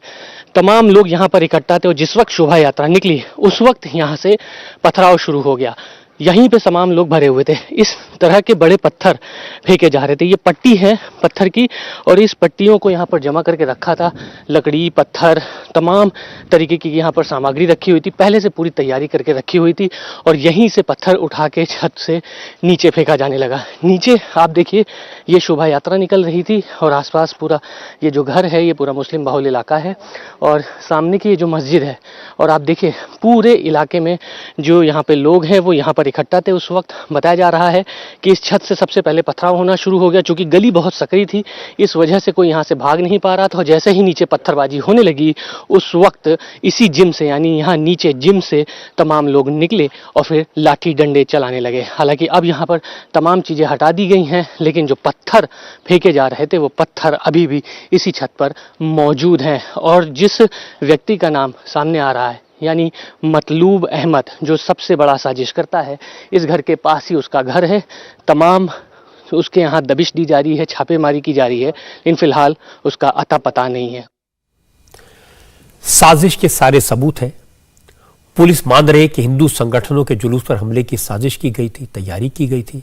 तमाम लोग यहाँ पर इकट्ठा थे और जिस वक्त शोभा यात्रा निकली उस वक्त यहाँ से पथराव शुरू हो गया। यहीं पे तमाम लोग भरे हुए थे। इस तरह के बड़े पत्थर फेंके जा रहे थे। ये पट्टी है पत्थर की और इस पट्टियों को यहाँ पर जमा करके रखा था। लकड़ी, पत्थर, तमाम तरीके की यहाँ पर सामग्री रखी हुई थी, पहले से पूरी तैयारी करके रखी हुई थी और यहीं से पत्थर उठा के छत से नीचे फेंका जाने लगा। नीचे आप देखिए ये शोभा यात्रा निकल रही थी और आसपास पूरा ये जो घर है ये पूरा मुस्लिम बाहुल इलाका है और सामने की ये जो मस्जिद है। और आप देखिए पूरे इलाके में जो यहाँ पे लोग हैं वो यहाँ पर इकट्ठा थे। उस वक्त बताया जा रहा है कि इस छत से सबसे पहले पथराव होना शुरू हो गया। चूंकि गली बहुत सकरी थी, इस वजह से कोई यहाँ से भाग नहीं पा रहा था और जैसे ही नीचे पत्थरबाजी होने लगी उस वक्त इसी जिम से, यानी यहाँ नीचे जिम से तमाम लोग निकले और फिर लाठी डंडे चलाने लगे। हालांकि अब यहाँ पर तमाम चीज़ें हटा दी गई हैं, लेकिन जो पत्थर फेंके जा रहे थे वो पत्थर अभी भी इसी छत पर मौजूद हैं। और जिस व्यक्ति का नाम सामने आ रहा है, यानी मतलूब अहमद, जो सबसे बड़ा साजिश करता है, इस घर के पास ही उसका घर है। तमाम उसके यहाँ दबिश दी जा रही है, छापेमारी की जा रही है, लेकिन फिलहाल उसका अता पता नहीं है। साजिश के सारे सबूत हैं। पुलिस मान रही है कि हिंदू संगठनों के जुलूस पर हमले की साजिश की गई थी, तैयारी की गई थी।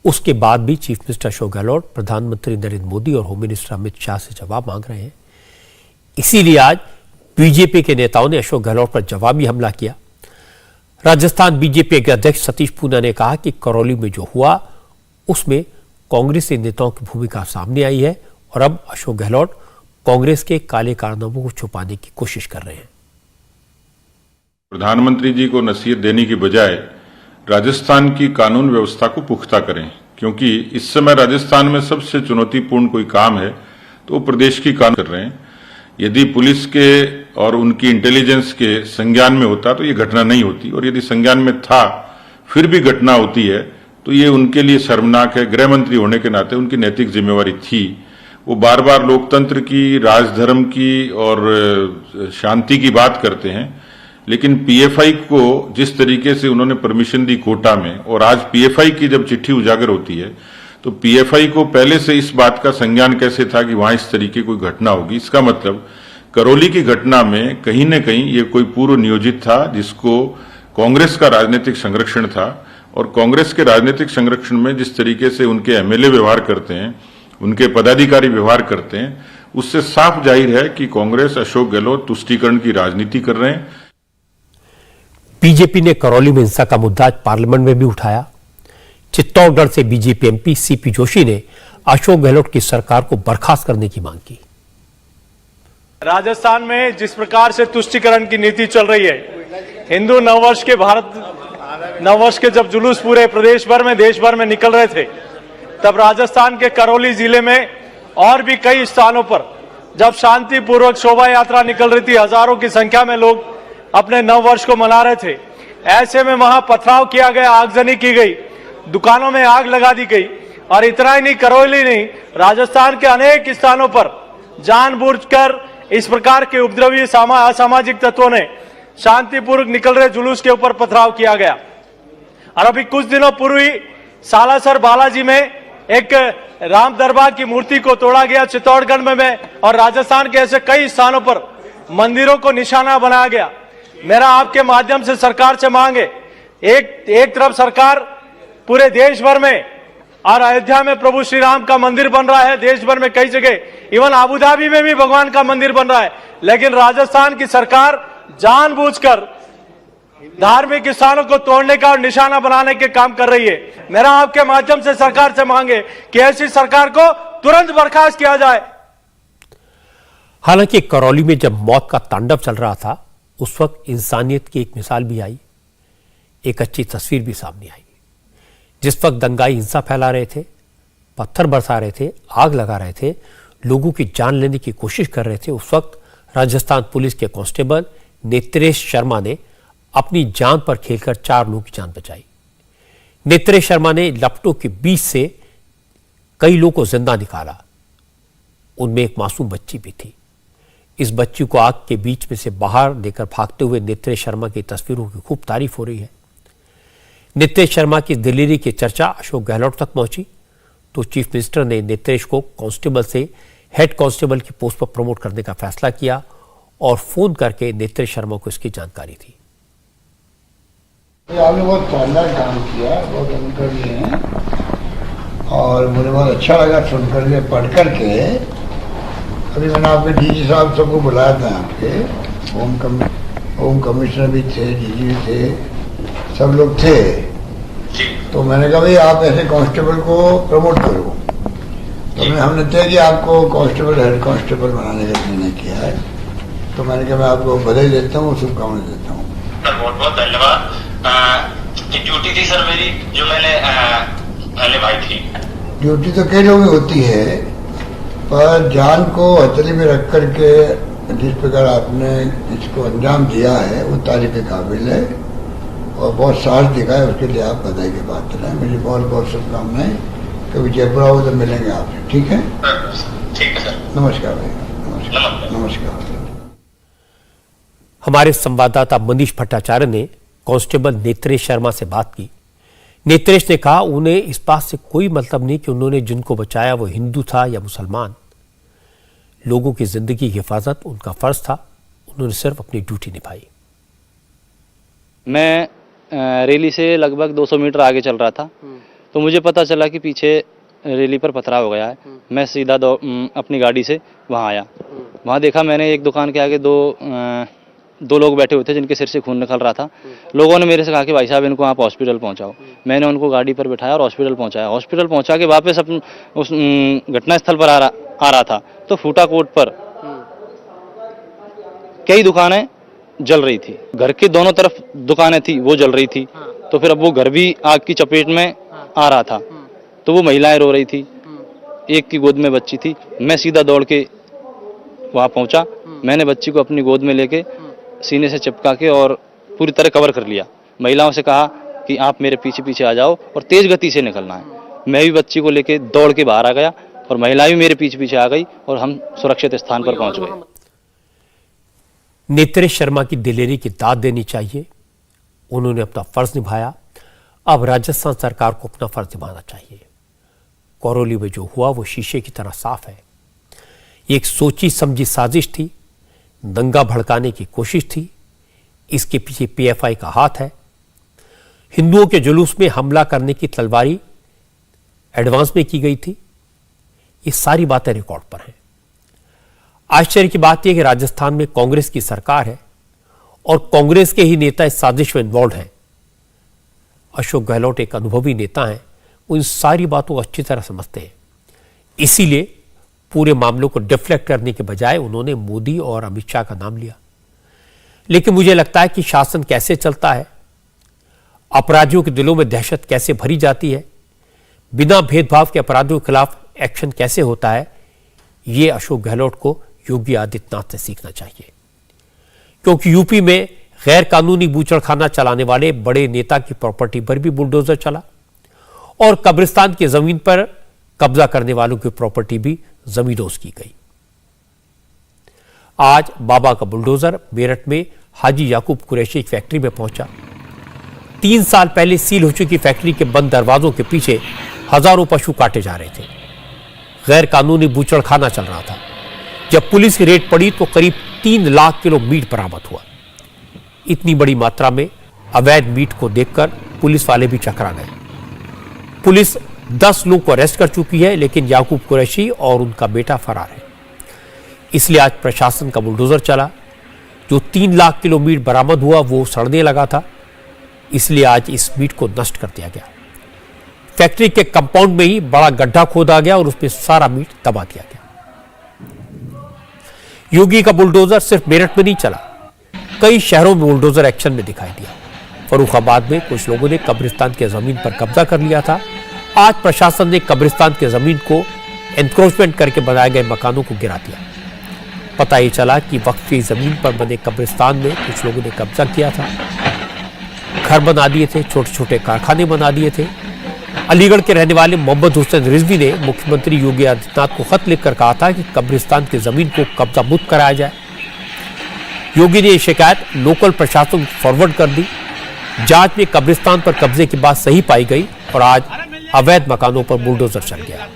उसके बाद भी चीफ मिनिस्टर अशोक गहलोत, प्रधानमंत्री नरेंद्र मोदी और होम मिनिस्टर अमित शाह से जवाब मांग रहे हैं। इसीलिए आज बीजेपी के नेताओं ने अशोक गहलोत पर जवाबी हमला किया। राजस्थान बीजेपी के अध्यक्ष सतीश पूनिया ने कहा कि करौली में जो हुआ उसमें कांग्रेस के नेताओं की भूमिका सामने आई है और अब अशोक गहलोत कांग्रेस के काले कारनामों को छुपाने की कोशिश कर रहे हैं। प्रधानमंत्री जी को नसीहत देने की बजाय राजस्थान की कानून व्यवस्था को पुख्ता करें, क्योंकि इस समय राजस्थान में सबसे चुनौतीपूर्ण कोई काम है तो प्रदेश की कानून कर रहे हैं। यदि पुलिस के और उनकी इंटेलिजेंस के संज्ञान में होता तो ये घटना नहीं होती, और यदि संज्ञान में था फिर भी घटना होती है तो ये उनके लिए शर्मनाक है। गृह मंत्री होने के नाते उनकी नैतिक जिम्मेवारी थी। वो बार बार लोकतंत्र की, राजधर्म की और शांति की बात करते हैं, लेकिन पीएफआई को जिस तरीके से उन्होंने परमिशन दी कोटा में, और आज पीएफआई की जब चिट्ठी उजागर होती है तो पीएफआई को पहले से इस बात का संज्ञान कैसे था कि वहां इस तरीके कोई घटना होगी। इसका मतलब करौली की घटना में कहीं न कहीं ये कोई पूर्व नियोजित था, जिसको कांग्रेस का राजनीतिक संरक्षण था। और कांग्रेस के राजनीतिक संरक्षण में जिस तरीके से उनके एमएलए व्यवहार करते हैं, उनके पदाधिकारी व्यवहार करते हैं, उससे साफ जाहिर है कि कांग्रेस, अशोक गहलोत तुष्टीकरण की राजनीति कर रहे हैं। बीजेपी ने करौली में हिंसा का मुद्दा आज पार्लियामेंट में भी उठाया। चित्तौड़गढ़ से बीजेपी एमपी सीपी जोशी ने अशोक गहलोत की सरकार को बर्खास्त करने की मांग की। राजस्थान में जिस प्रकार से तुष्टीकरण की नीति चल रही है, हिंदू नववर्ष के, भारत नववर्ष के जब जुलूस पूरे प्रदेश भर में, देश भर में निकल रहे थे, तब राजस्थान के करौली जिले में और भी कई स्थानों पर जब शांतिपूर्वक शोभा यात्रा निकल रही थी, हजारों की संख्या में लोग अपने नववर्ष को मना रहे थे, ऐसे में वहां पथराव किया गया, आगजनी की गई, दुकानों में आग लगा दी गई। और इतना ही नहीं, करौली नहीं, राजस्थान के अनेक स्थानों पर जानबूझकर इस प्रकार के उपद्रवी असामाजिक तत्वों ने शांतिपूर्वक निकल रहे जुलूस के ऊपर पथराव किया गया। और अभी कुछ दिनों पूर्व ही सालासर बालाजी में एक राम दरबार की मूर्ति को तोड़ा गया चित्तौड़गढ़ में, और राजस्थान के ऐसे कई स्थानों पर मंदिरों को निशाना बनाया गया। मेरा आपके माध्यम से सरकार से मांग है एक तरफ सरकार पूरे देश भर में और अयोध्या में प्रभु श्री राम का मंदिर बन रहा है, देश भर में कई जगह, इवन अबू धाबी में भी भगवान का मंदिर बन रहा है, लेकिन राजस्थान की सरकार जानबूझकर धार्मिक स्थानों को तोड़ने का और निशाना बनाने के काम कर रही है। मेरा आपके माध्यम से सरकार से मांगे कि ऐसी सरकार को तुरंत बर्खास्त किया जाए। हालांकि करौली में जब मौत का तांडव चल रहा था, उस वक्त इंसानियत की एक मिसाल भी आई, एक अच्छी तस्वीर भी सामने आई। जिस वक्त दंगाई हिंसा फैला रहे थे, पत्थर बरसा रहे थे, आग लगा रहे थे, लोगों की जान लेने की कोशिश कर रहे थे, उस वक्त राजस्थान पुलिस के कांस्टेबल नेत्रेश शर्मा ने अपनी जान पर खेलकर 4 लोगों की जान बचाई। नेत्रेश शर्मा ने लपटों के बीच से कई लोगों को जिंदा निकाला। उनमें एक मासूम बच्ची भी थी। इस बच्ची को आग के बीच में से बाहर लेकर भागते हुए नेत्रेश शर्मा की तस्वीरों की खूब तारीफ हो रही है। नेत्रेश शर्मा की दिलेरी की चर्चा अशोक गहलोत तक पहुंची तो चीफ मिनिस्टर ने नेत्रेश को कांस्टेबल से हेड कांस्टेबल की पोस्ट पर प्रमोट करने का फैसला किया और फोन करके नेत्रेश शर्मा को इसकी जानकारी दी। आपने बहुत शानदार काम किया, बहुत अनुकरणीय है और मुझे बहुत अच्छा लगा सुन करके, पढ़ करके। अभी मैंने आपके डीजी साहब सबको बुलाया था, आपके होम कमिश्नर भी थे, डीजी भी थे, सब लोग थे। तो मैंने कहा भाई आप ऐसे कांस्टेबल को प्रमोट करो। तो हमने तय किया आपको कांस्टेबल हेड कांस्टेबल बनाने का निर्णय किया है। तो मैंने कहा मैं आपको बधाई देता हूँ, शुभकामनाएं देता हूँ। बहुत बहुत धन्यवाद। ड्यूटी थी सर मेरी, जो मैंने निभाई थी। ड्यूटी तो कई लोगों की होती है, पर जान को हथेली में रख करके जिस प्रकार आपने इसको अंजाम दिया है वो तारीफ के काबिल है और बहुत साहस दिखाया, उसके लिए आप बधाई के पात्र हैं। मेरी बहुत बहुत शुभकामनाएं। कभी जयपुर आओ तो मिलेंगे आपसे, ठीक है? ठीक है सर। नमस्कार भैया, नमस्कार। हमारे संवाददाता मनीष भट्टाचार्य ने कांस्टेबल नेत्रेश शर्मा से बात की। नेत्रेश ने कहा उन्हें इस बात से कोई मतलब नहीं कि उन्होंने जिनको बचाया वो हिंदू था या मुसलमान। लोगों की जिंदगी की हिफाजत उनका फर्ज था, उन्होंने सिर्फ अपनी ड्यूटी निभाई। मैं रैली से लगभग 200 मीटर आगे चल रहा था तो मुझे पता चला कि पीछे रैली पर पथराव हो गया है। मैं सीधा अपनी गाड़ी से वहाँ आया। वहाँ देखा मैंने एक दुकान के आगे दो लोग बैठे हुए थे जिनके सिर से खून निकल रहा था। लोगों ने मेरे से कहा कि भाई साहब इनको आप हॉस्पिटल पहुंचाओ। मैंने उनको गाड़ी पर बिठाया और हॉस्पिटल पहुंचाया। हॉस्पिटल पहुंचा के वापस उस घटना स्थल पर आ रहा था तो फूटा कोट पर कई दुकानें जल रही थी। घर के दोनों तरफ दुकानें थी वो जल रही थी। तो फिर अब वो घर भी आग की चपेट में आ रहा था तो वो महिलाएं रो रही थी, एक की गोद में बच्ची थी। मैं सीधा दौड़ के वहाँ पहुंचा। मैंने बच्ची को अपनी गोद में लेके सीने से चिपका के और पूरी तरह कवर कर लिया। महिलाओं से कहा कि आप मेरे पीछे पीछे आ जाओ और तेज गति से निकलना है। मैं भी बच्ची को लेके दौड़ के बाहर आ गया और महिला भी मेरे पीछे पीछे आ गई और हम सुरक्षित स्थान पर पहुंच गए। नेत्रेश शर्मा की दिलेरी की दाद देनी चाहिए। उन्होंने अपना फर्ज निभाया। अब राजस्थान सरकार को अपना फर्ज निभाना चाहिए। करौली में जो हुआ वो शीशे की तरह साफ है। एक सोची समझी साजिश थी, दंगा भड़काने की कोशिश थी। इसके पीछे पीएफआई का हाथ है। हिंदुओं के जुलूस में हमला करने की तलवारी एडवांस में की गई थी। ये सारी बातें रिकॉर्ड पर हैं। आश्चर्य की बात यह कि राजस्थान में कांग्रेस की सरकार है और कांग्रेस के ही नेता इस साजिश में इन्वॉल्व हैं। अशोक गहलोत एक अनुभवी नेता हैं, वो इन सारी बातों को अच्छी तरह समझते हैं। इसीलिए पूरे मामलों को डिफ्लेक्ट करने के बजाय उन्होंने मोदी और अमित शाह का नाम लिया। लेकिन मुझे लगता है कि शासन कैसे चलता है, अपराधियों के दिलों में दहशत कैसे भरी जाती है, बिना भेदभाव के अपराधियों के खिलाफ एक्शन कैसे होता है, ये अशोक गहलोत को योगी आदित्यनाथ से सीखना चाहिए। क्योंकि यूपी में गैर कानूनी बूचड़खाना चलाने वाले बड़े नेता की प्रॉपर्टी पर भी बुलडोजर चला और कब्रिस्तान की जमीन पर कब्जा करने वालों की प्रॉपर्टी भी जमींदोज की गई। आज बाबा का बुलडोजर मेरठ में हाजी याकूब कुरैशी फैक्ट्री में पहुंचा। 3 साल पहले सील हो चुकी फैक्ट्री के बंद दरवाजों के पीछे हजारों पशु काटे जा रहे थे। गैर कानूनी बूचड़खाना चल रहा था। जब पुलिस की रेड पड़ी तो करीब 3 लाख किलो मीट बरामद हुआ। इतनी बड़ी मात्रा में अवैध मीट को देखकर पुलिस वाले भी चकरा गए। पुलिस 10 लोगों को अरेस्ट कर चुकी है, लेकिन याकूब कुरैशी और उनका बेटा फरार है। इसलिए आज प्रशासन का बुलडोजर चला। जो 3 लाख किलो मीट बरामद हुआ वो सड़ने लगा था, इसलिए आज इस मीट को नष्ट कर दिया गया। फैक्ट्री के कंपाउंड में ही बड़ा गड्ढा खोदा गया और उसमें सारा मीट दबा दिया गया। योगी का बुलडोजर सिर्फ मेरठ में नहीं चला, कई शहरों में बुलडोजर एक्शन में दिखाई दिया। फर्रुखाबाद में कुछ लोगों ने कब्रिस्तान के जमीन पर कब्जा कर लिया था। आज प्रशासन ने कब्रिस्तान के जमीन को एनक्रोचमेंट करके बनाए गए मकानों को गिरा दिया। पता ये चला कि वक्फ की जमीन पर बने कब्रिस्तान में कुछ लोगों ने कब्जा किया था, घर बना दिए थे, छोटे छोटे कारखाने बना दिए थे। अलीगढ़ के रहने वाले मोहम्मद हुसैन रिजवी ने मुख्यमंत्री योगी आदित्यनाथ को खत लिखकर कहा था कि कब्रिस्तान की जमीन को कब्जा मुक्त कराया जाए। योगी ने यह शिकायत लोकल प्रशासन को फॉरवर्ड कर दी। जांच में कब्रिस्तान पर कब्जे की बात सही पाई गई और आज अवैध मकानों पर बुलडोजर चल गया।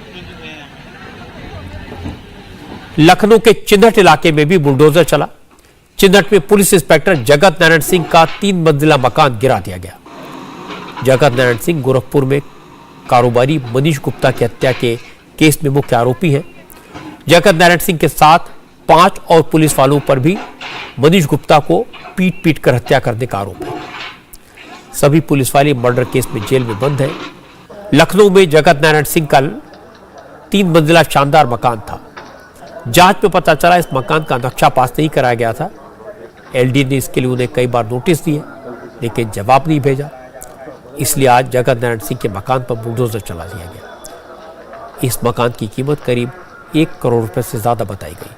लखनऊ के चिन्हट इलाके में भी बुलडोजर चला। चिन्हट में पुलिस इंस्पेक्टर जगत नारायण सिंह का 3 मंजिला मकान गिरा दिया गया। जगत नारायण सिंह गोरखपुर में कारोबारी मनीष गुप्ता की हत्या के केस में मुख्य आरोपी हैं। जगत नारायण सिंह के साथ 5 और पुलिस वालों पर भी मनीष गुप्ता को पीट पीट कर हत्या करने का आरोप है। सभी पुलिस वाले मर्डर केस में जेल में बंद हैं। लखनऊ में जगत नारायण सिंह का 3 मंजिला शानदार मकान था। जांच में पता चला इस मकान का नक्शा पास नहीं कराया गया था। एलडी ने इसके लिए उन्हें कई बार नोटिस दिए, लेकिन जवाब नहीं भेजा। इसलिए आज जगत नारायण सिंह के मकान पर बुलडोजर चला दिया गया। इस मकान की कीमत करीब 1 करोड़ रुपए से ज्यादा बताई गई।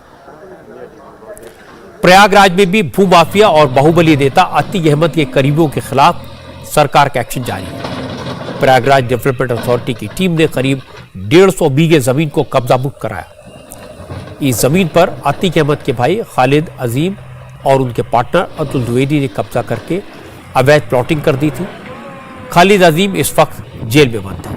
प्रयागराज में भी भूमाफिया और बाहुबली नेता अतीक अहमद के करीबियों के खिलाफ सरकार का एक्शन जारी है। प्रयागराज डेवलपमेंट अथॉरिटी की टीम ने करीब 150 बीघे जमीन को कब्जा मुक्त कराया। इस जमीन पर अतीक अहमद के भाई खालिद अजीम और उनके पार्टनर अब्दुल द्विवेदी ने कब्जा करके अवैध प्लॉटिंग कर दी थी। खालिद अजीम इस वक्त जेल में बंद है।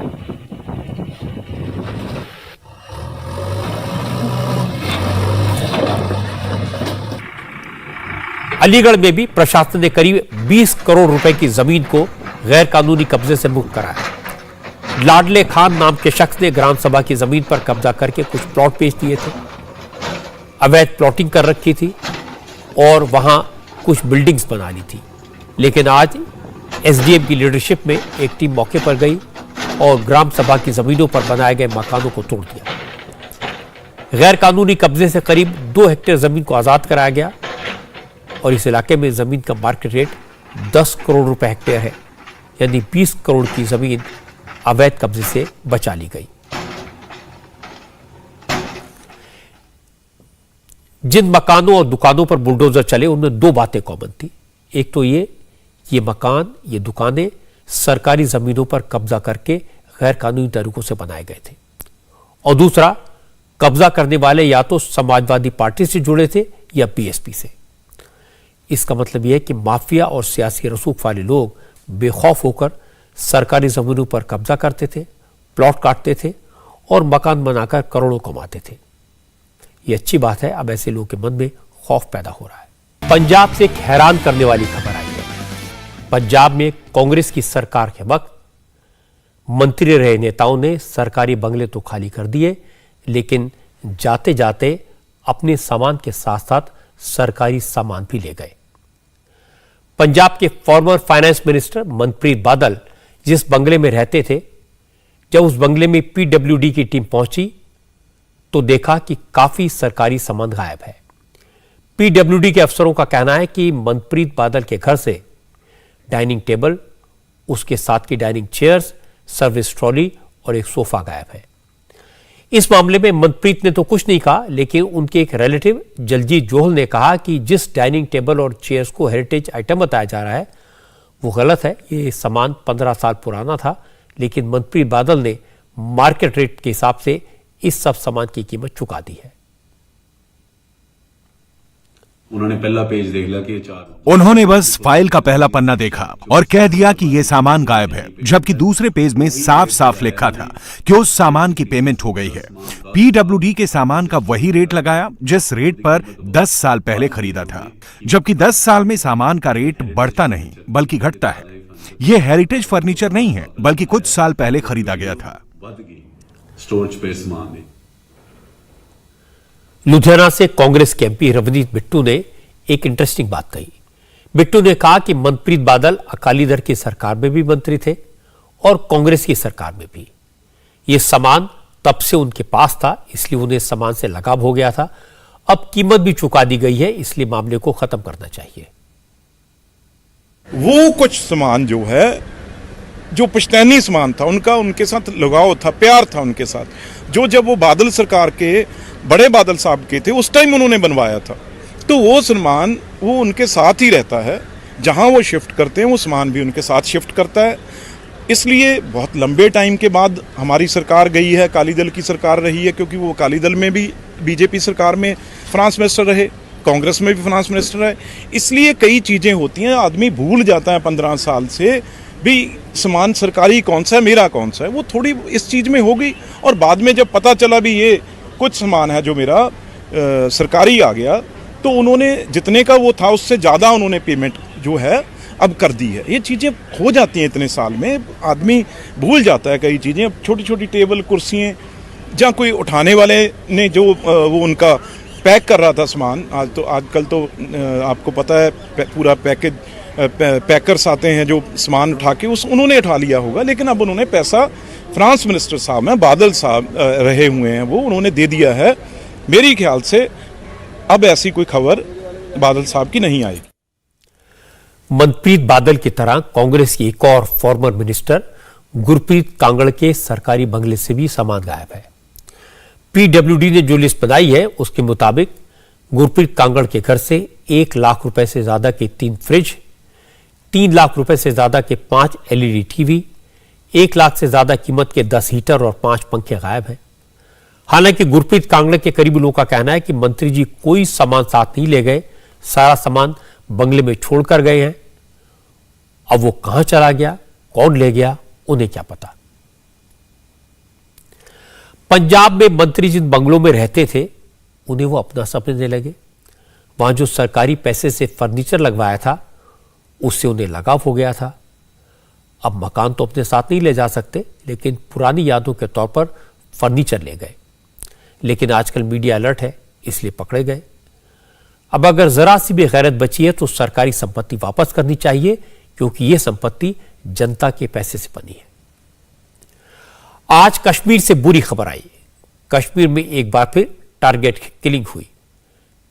अलीगढ़ में भी प्रशासन ने करीब 20 करोड़ रुपए की जमीन को गैर कानूनी कब्जे से मुक्त कराया। लाडले खान नाम के शख्स ने ग्राम सभा की जमीन पर कब्जा करके कुछ प्लॉट बेच दिए थे, अवैध प्लॉटिंग कर रखी थी और वहां कुछ बिल्डिंग्स बना ली थी। लेकिन आज एसडीएम की लीडरशिप में एक टीम मौके पर गई और ग्राम सभा की जमीनों पर बनाए गए मकानों को तोड़ दिया। गैर कानूनी कब्जे से करीब 2 हेक्टेयर जमीन को आजाद कराया गया और इस इलाके में जमीन का मार्केट रेट 10 करोड़ रुपए हेक्टेयर है, यानी 20 करोड़ की जमीन अवैध कब्जे से बचा ली गई। जिन मकानों और दुकानों पर बुलडोजर चले उनमें 2 बातें कॉमन थी। एक तो ये मकान, ये दुकानें सरकारी जमीनों पर कब्जा करके गैर कानूनी तरीकों से बनाए गए थे, और दूसरा, कब्जा करने वाले या तो समाजवादी पार्टी से जुड़े थे या बीएसपी से। इसका मतलब यह है कि माफिया और सियासी रसूख वाले लोग बेखौफ होकर सरकारी जमीनों पर कब्जा करते थे, प्लॉट काटते थे और मकान बनाकर करोड़ों कमाते थे। यह अच्छी बात है, अब ऐसे लोगों के मन में खौफ पैदा हो रहा है। पंजाब से एक हैरान करने वाली खबर आई है। पंजाब में कांग्रेस की सरकार के वक्त मंत्री रहे नेताओं ने सरकारी बंगले तो खाली कर दिए, लेकिन जाते जाते अपने सामान के साथ साथ सरकारी सामान भी ले गए। पंजाब के former finance minister Manpreet Badal जिस बंगले में रहते थे, जब उस बंगले में पीडब्ल्यूडी की टीम पहुंची तो देखा कि काफी सरकारी सामान गायब है। पीडब्ल्यूडी के अफसरों का कहना है कि मनप्रीत बादल के घर से डाइनिंग टेबल, उसके साथ की डाइनिंग चेयर्स, सर्विस ट्रॉली और एक सोफा गायब है। इस मामले में मनप्रीत ने तो कुछ नहीं कहा, लेकिन उनके एक रिलेटिव जलजीत जोहल ने कहा कि जिस डाइनिंग टेबल और चेयर्स को हेरिटेज आइटम बताया जा रहा है वो गलत है। ये सामान 15 साल पुराना था, लेकिन मनप्रीत बादल ने मार्केट रेट के हिसाब से इस सब सामान की कीमत चुका दी है। उन्होंने पहला पेज देख लिया कि 4। उन्होंने बस फाइल का पहला पन्ना देखा और कह दिया कि ये सामान गायब है, जबकि दूसरे पेज में साफ साफ लिखा था कि उस सामान की पेमेंट हो गई है। पीडब्ल्यूडी के सामान का वही रेट लगाया जिस रेट पर 10 साल पहले खरीदा था, जबकि 10 साल में सामान का रेट बढ़ता नहीं बल्कि घटता है। यह हेरिटेज फर्नीचर नहीं है बल्कि कुछ साल पहले खरीदा गया था। स्टोरेज स्पेस सामान है। लुधियाना से कांग्रेस के एमपी रवनीत बिट्टू ने एक इंटरेस्टिंग बात कही। बिट्टू ने कहा कि मनप्रीत बादल अकाली दल की सरकार में भी मंत्री थे और कांग्रेस की सरकार में भी। यह सामान तब से उनके पास था, इसलिए उन्हें सामान से लगाव हो गया था। अब कीमत भी चुका दी गई है, इसलिए मामले को खत्म करना चाहिए। वो कुछ सामान जो है, जो पुश्तैनी सामान था, उनका उनके साथ लगाव था, प्यार था उनके साथ, जो जब वो बादल सरकार के बड़े बादल साहब के थे उस टाइम उन्होंने बनवाया था। तो वो सामान वो उनके साथ ही रहता है, जहां वो शिफ्ट करते हैं वो सामान भी उनके साथ शिफ्ट करता है। इसलिए बहुत लंबे टाइम के बाद हमारी सरकार गई है, अकाली दल की सरकार रही है, क्योंकि वो अकाली दल में भी बीजेपी सरकार में फाइनेंस मिनिस्टर रहे, कांग्रेस में भी फाइनेंस मिनिस्टर रहे। इसलिए कई चीज़ें होती हैं, आदमी भूल जाता है 15 साल से भी सामान सरकारी कौन सा है, मेरा कौन सा है। वो थोड़ी इस चीज़ में हो गई और बाद में जब पता चला भी ये कुछ सामान है जो मेरा सरकारी आ गया, तो उन्होंने जितने का वो था उससे ज़्यादा उन्होंने पेमेंट जो है अब कर दी है। ये चीज़ें हो जाती हैं, इतने साल में आदमी भूल जाता है कई चीज़ें। छोटी छोटी टेबल कुर्सियाँ, जहाँ कोई उठाने वाले ने जो वो उनका पैक कर रहा था सामान, आजकल तो आपको पता है पूरा पैकेज पैकर्स आते हैं जो सामान उठा के उन्होंने उठा लिया होगा, लेकिन अब उन्होंने पैसा फाइनेंस मिनिस्टर साहब हैं, बादल साहब रहे हुए हैं, वो उन्होंने दे दिया है। मेरी ख्याल से अब ऐसी कोई खबर बादल साहब की नहीं आएगी। मनप्रीत बादल की तरह कांग्रेस की एक और फॉर्मर मिनिस्टर गुरप्रीत कांगड़ के सरकारी बंगले से भी सामान गायब है। पीडब्ल्यूडी ने जो लिस्ट बनाई है उसके मुताबिक गुरप्रीत कांगड़ के घर से 1 लाख रुपए से ज्यादा के 3 फ्रिज, 3 लाख रुपए से ज्यादा के 5 एलईडी टीवी, 1 लाख से ज्यादा कीमत के 10 हीटर और 5 पंखे गायब हैं। हालांकि गुरप्रीत कांगड़ के करीबी लोगों का कहना है कि मंत्री जी कोई सामान साथ नहीं ले गए, सारा सामान बंगले में छोड़कर गए हैं। अब वो कहां चला गया, कौन ले गया, उन्हें क्या पता। पंजाब में मंत्री जिन बंगलों में रहते थे उन्हें वो अपना समझने लगे। वहां जो सरकारी पैसे से फर्नीचर लगवाया था उससे उन्हें लगाव हो गया था। अब मकान तो अपने साथ नहीं ले जा सकते, लेकिन पुरानी यादों के तौर पर फर्नीचर ले गए। लेकिन आजकल मीडिया अलर्ट है, इसलिए पकड़े गए। अब अगर जरा सी भी गैरत बची है तो सरकारी संपत्ति वापस करनी चाहिए, क्योंकि यह संपत्ति जनता के पैसे से बनी है। आज कश्मीर से बुरी खबर आई। कश्मीर में एक बार फिर टारगेट किलिंग हुई।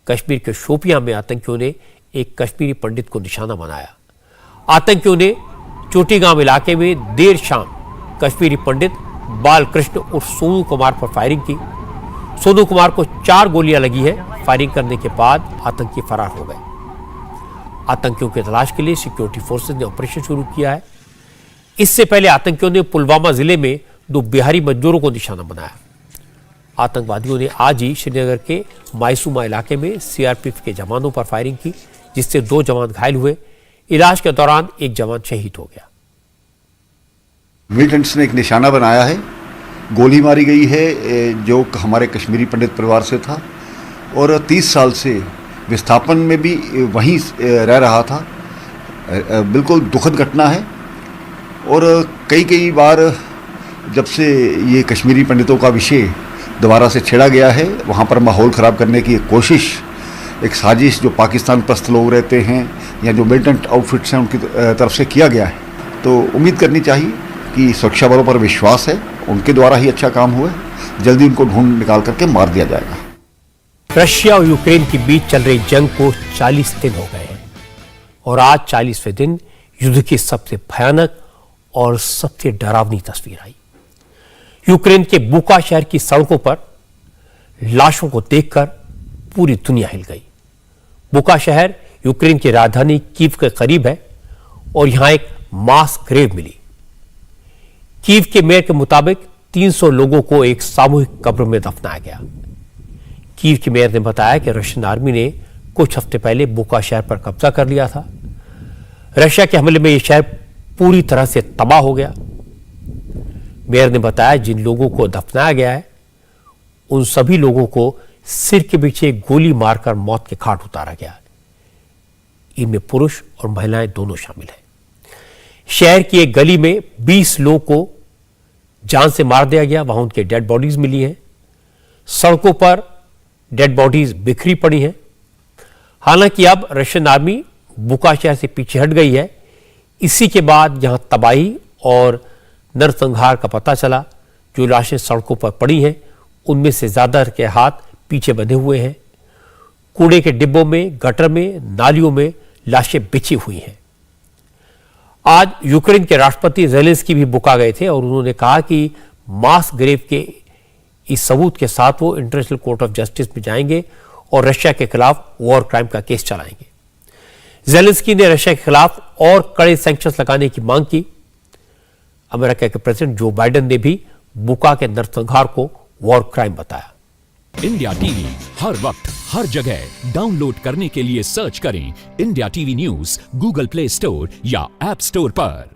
कश्मीर के शोपियां में आतंकियों ने एक कश्मीरी पंडित को निशाना बनाया। आतंकियों ने चोटी गांव इलाके में देर शाम कश्मीरी पंडित बालकृष्ण उर्फ सोनू कुमार पर फायरिंग की। सोनू कुमार को 4 गोलियां लगी है। फायरिंग करने के बाद आतंकी फरार हो गए। आतंकियों की तलाश के लिए सिक्योरिटी फोर्सेज ने ऑपरेशन शुरू किया है। इससे पहले आतंकियों ने पुलवामा जिले में 2 बिहारी मजदूरों को निशाना बनाया। आतंकवादियों ने आज ही श्रीनगर के मायसूमा इलाके में सीआरपीएफ के जवानों पर फायरिंग की, जिससे 2 जवान घायल हुए। इलाज के दौरान एक जवान शहीद हो गया। मिलिटेंट्स ने एक निशाना बनाया है, गोली मारी गई है जो हमारे कश्मीरी पंडित परिवार से था और 30 साल से विस्थापन में भी वहीं रह रहा था। बिल्कुल दुखद घटना है और कई बार जब से ये कश्मीरी पंडितों का विषय दोबारा से छेड़ा गया है, वहाँ पर माहौल ख़राब करने की एक कोशिश, एक साजिश जो पाकिस्तान प्रस्त लोग रहते हैं या जो मिलिटेंट आउटफिट्स हैं उनकी तरफ से किया गया है। तो उम्मीद करनी चाहिए कि सुरक्षा बलों पर विश्वास है, उनके द्वारा ही अच्छा काम हुआ, जल्दी उनको ढूंढ निकाल करके मार दिया जाएगा। रशिया और यूक्रेन के बीच चल रही जंग को 40 दिन हो गए हैं और आज 40वें दिन युद्ध की सबसे भयानक और सबसे डरावनी तस्वीर आई। यूक्रेन के बुका शहर की सड़कों पर लाशों को देखकर पूरी दुनिया हिल गई। बुका शहर यूक्रेन की राजधानी कीव के करीब है और यहां एक मास ग्रेव मिली। कीव के मेयर के मुताबिक 300 लोगों को एक सामूहिक कब्र में दफनाया गया। कीव के मेयर ने बताया कि रशियन आर्मी ने कुछ हफ्ते पहले बुका शहर पर कब्जा कर लिया था। रशिया के हमले में यह शहर पूरी तरह से तबाह हो गया। मेयर ने बताया जिन लोगों को दफनाया गया है उन सभी लोगों को सिर के पीछे गोली मारकर मौत के घाट उतारा गया। इनमें पुरुष और महिलाएं दोनों शामिल हैं। शहर की एक गली में 20 लोगों को जान से मार दिया गया। वहां उनके डेड बॉडीज मिली हैं। सड़कों पर डेड बॉडीज बिखरी पड़ी हैं। हालांकि अब रशियन आर्मी बुका शहर से पीछे हट गई है। इसी के बाद यहां तबाही और नरसंहार का पता चला। जो लाशें सड़कों पर पड़ी हैं उनमें से ज्यादा के हाथ पीछे बंधे हुए हैं। कूड़े के डिब्बों में, गटर में, नालियों में लाशें बिछी हुई हैं। आज यूक्रेन के राष्ट्रपति ज़ेलेंस्की भी बुका गए थे और उन्होंने कहा कि मास ग्रेव के इस सबूत के साथ वो इंटरनेशनल कोर्ट ऑफ जस्टिस में जाएंगे और रशिया के खिलाफ वॉर क्राइम का केस चलाएंगे। ज़ेलेंस्की ने रशिया के खिलाफ और कड़े सैंक्शंस लगाने की मांग की। अमेरिका के प्रेसिडेंट जो बाइडेन ने भी बुका के नरसंहार को वॉर क्राइम बताया। इंडिया टीवी हर वक्त हर जगह डाउनलोड करने के लिए सर्च करें India TV news Google play store या ऐप स्टोर पर।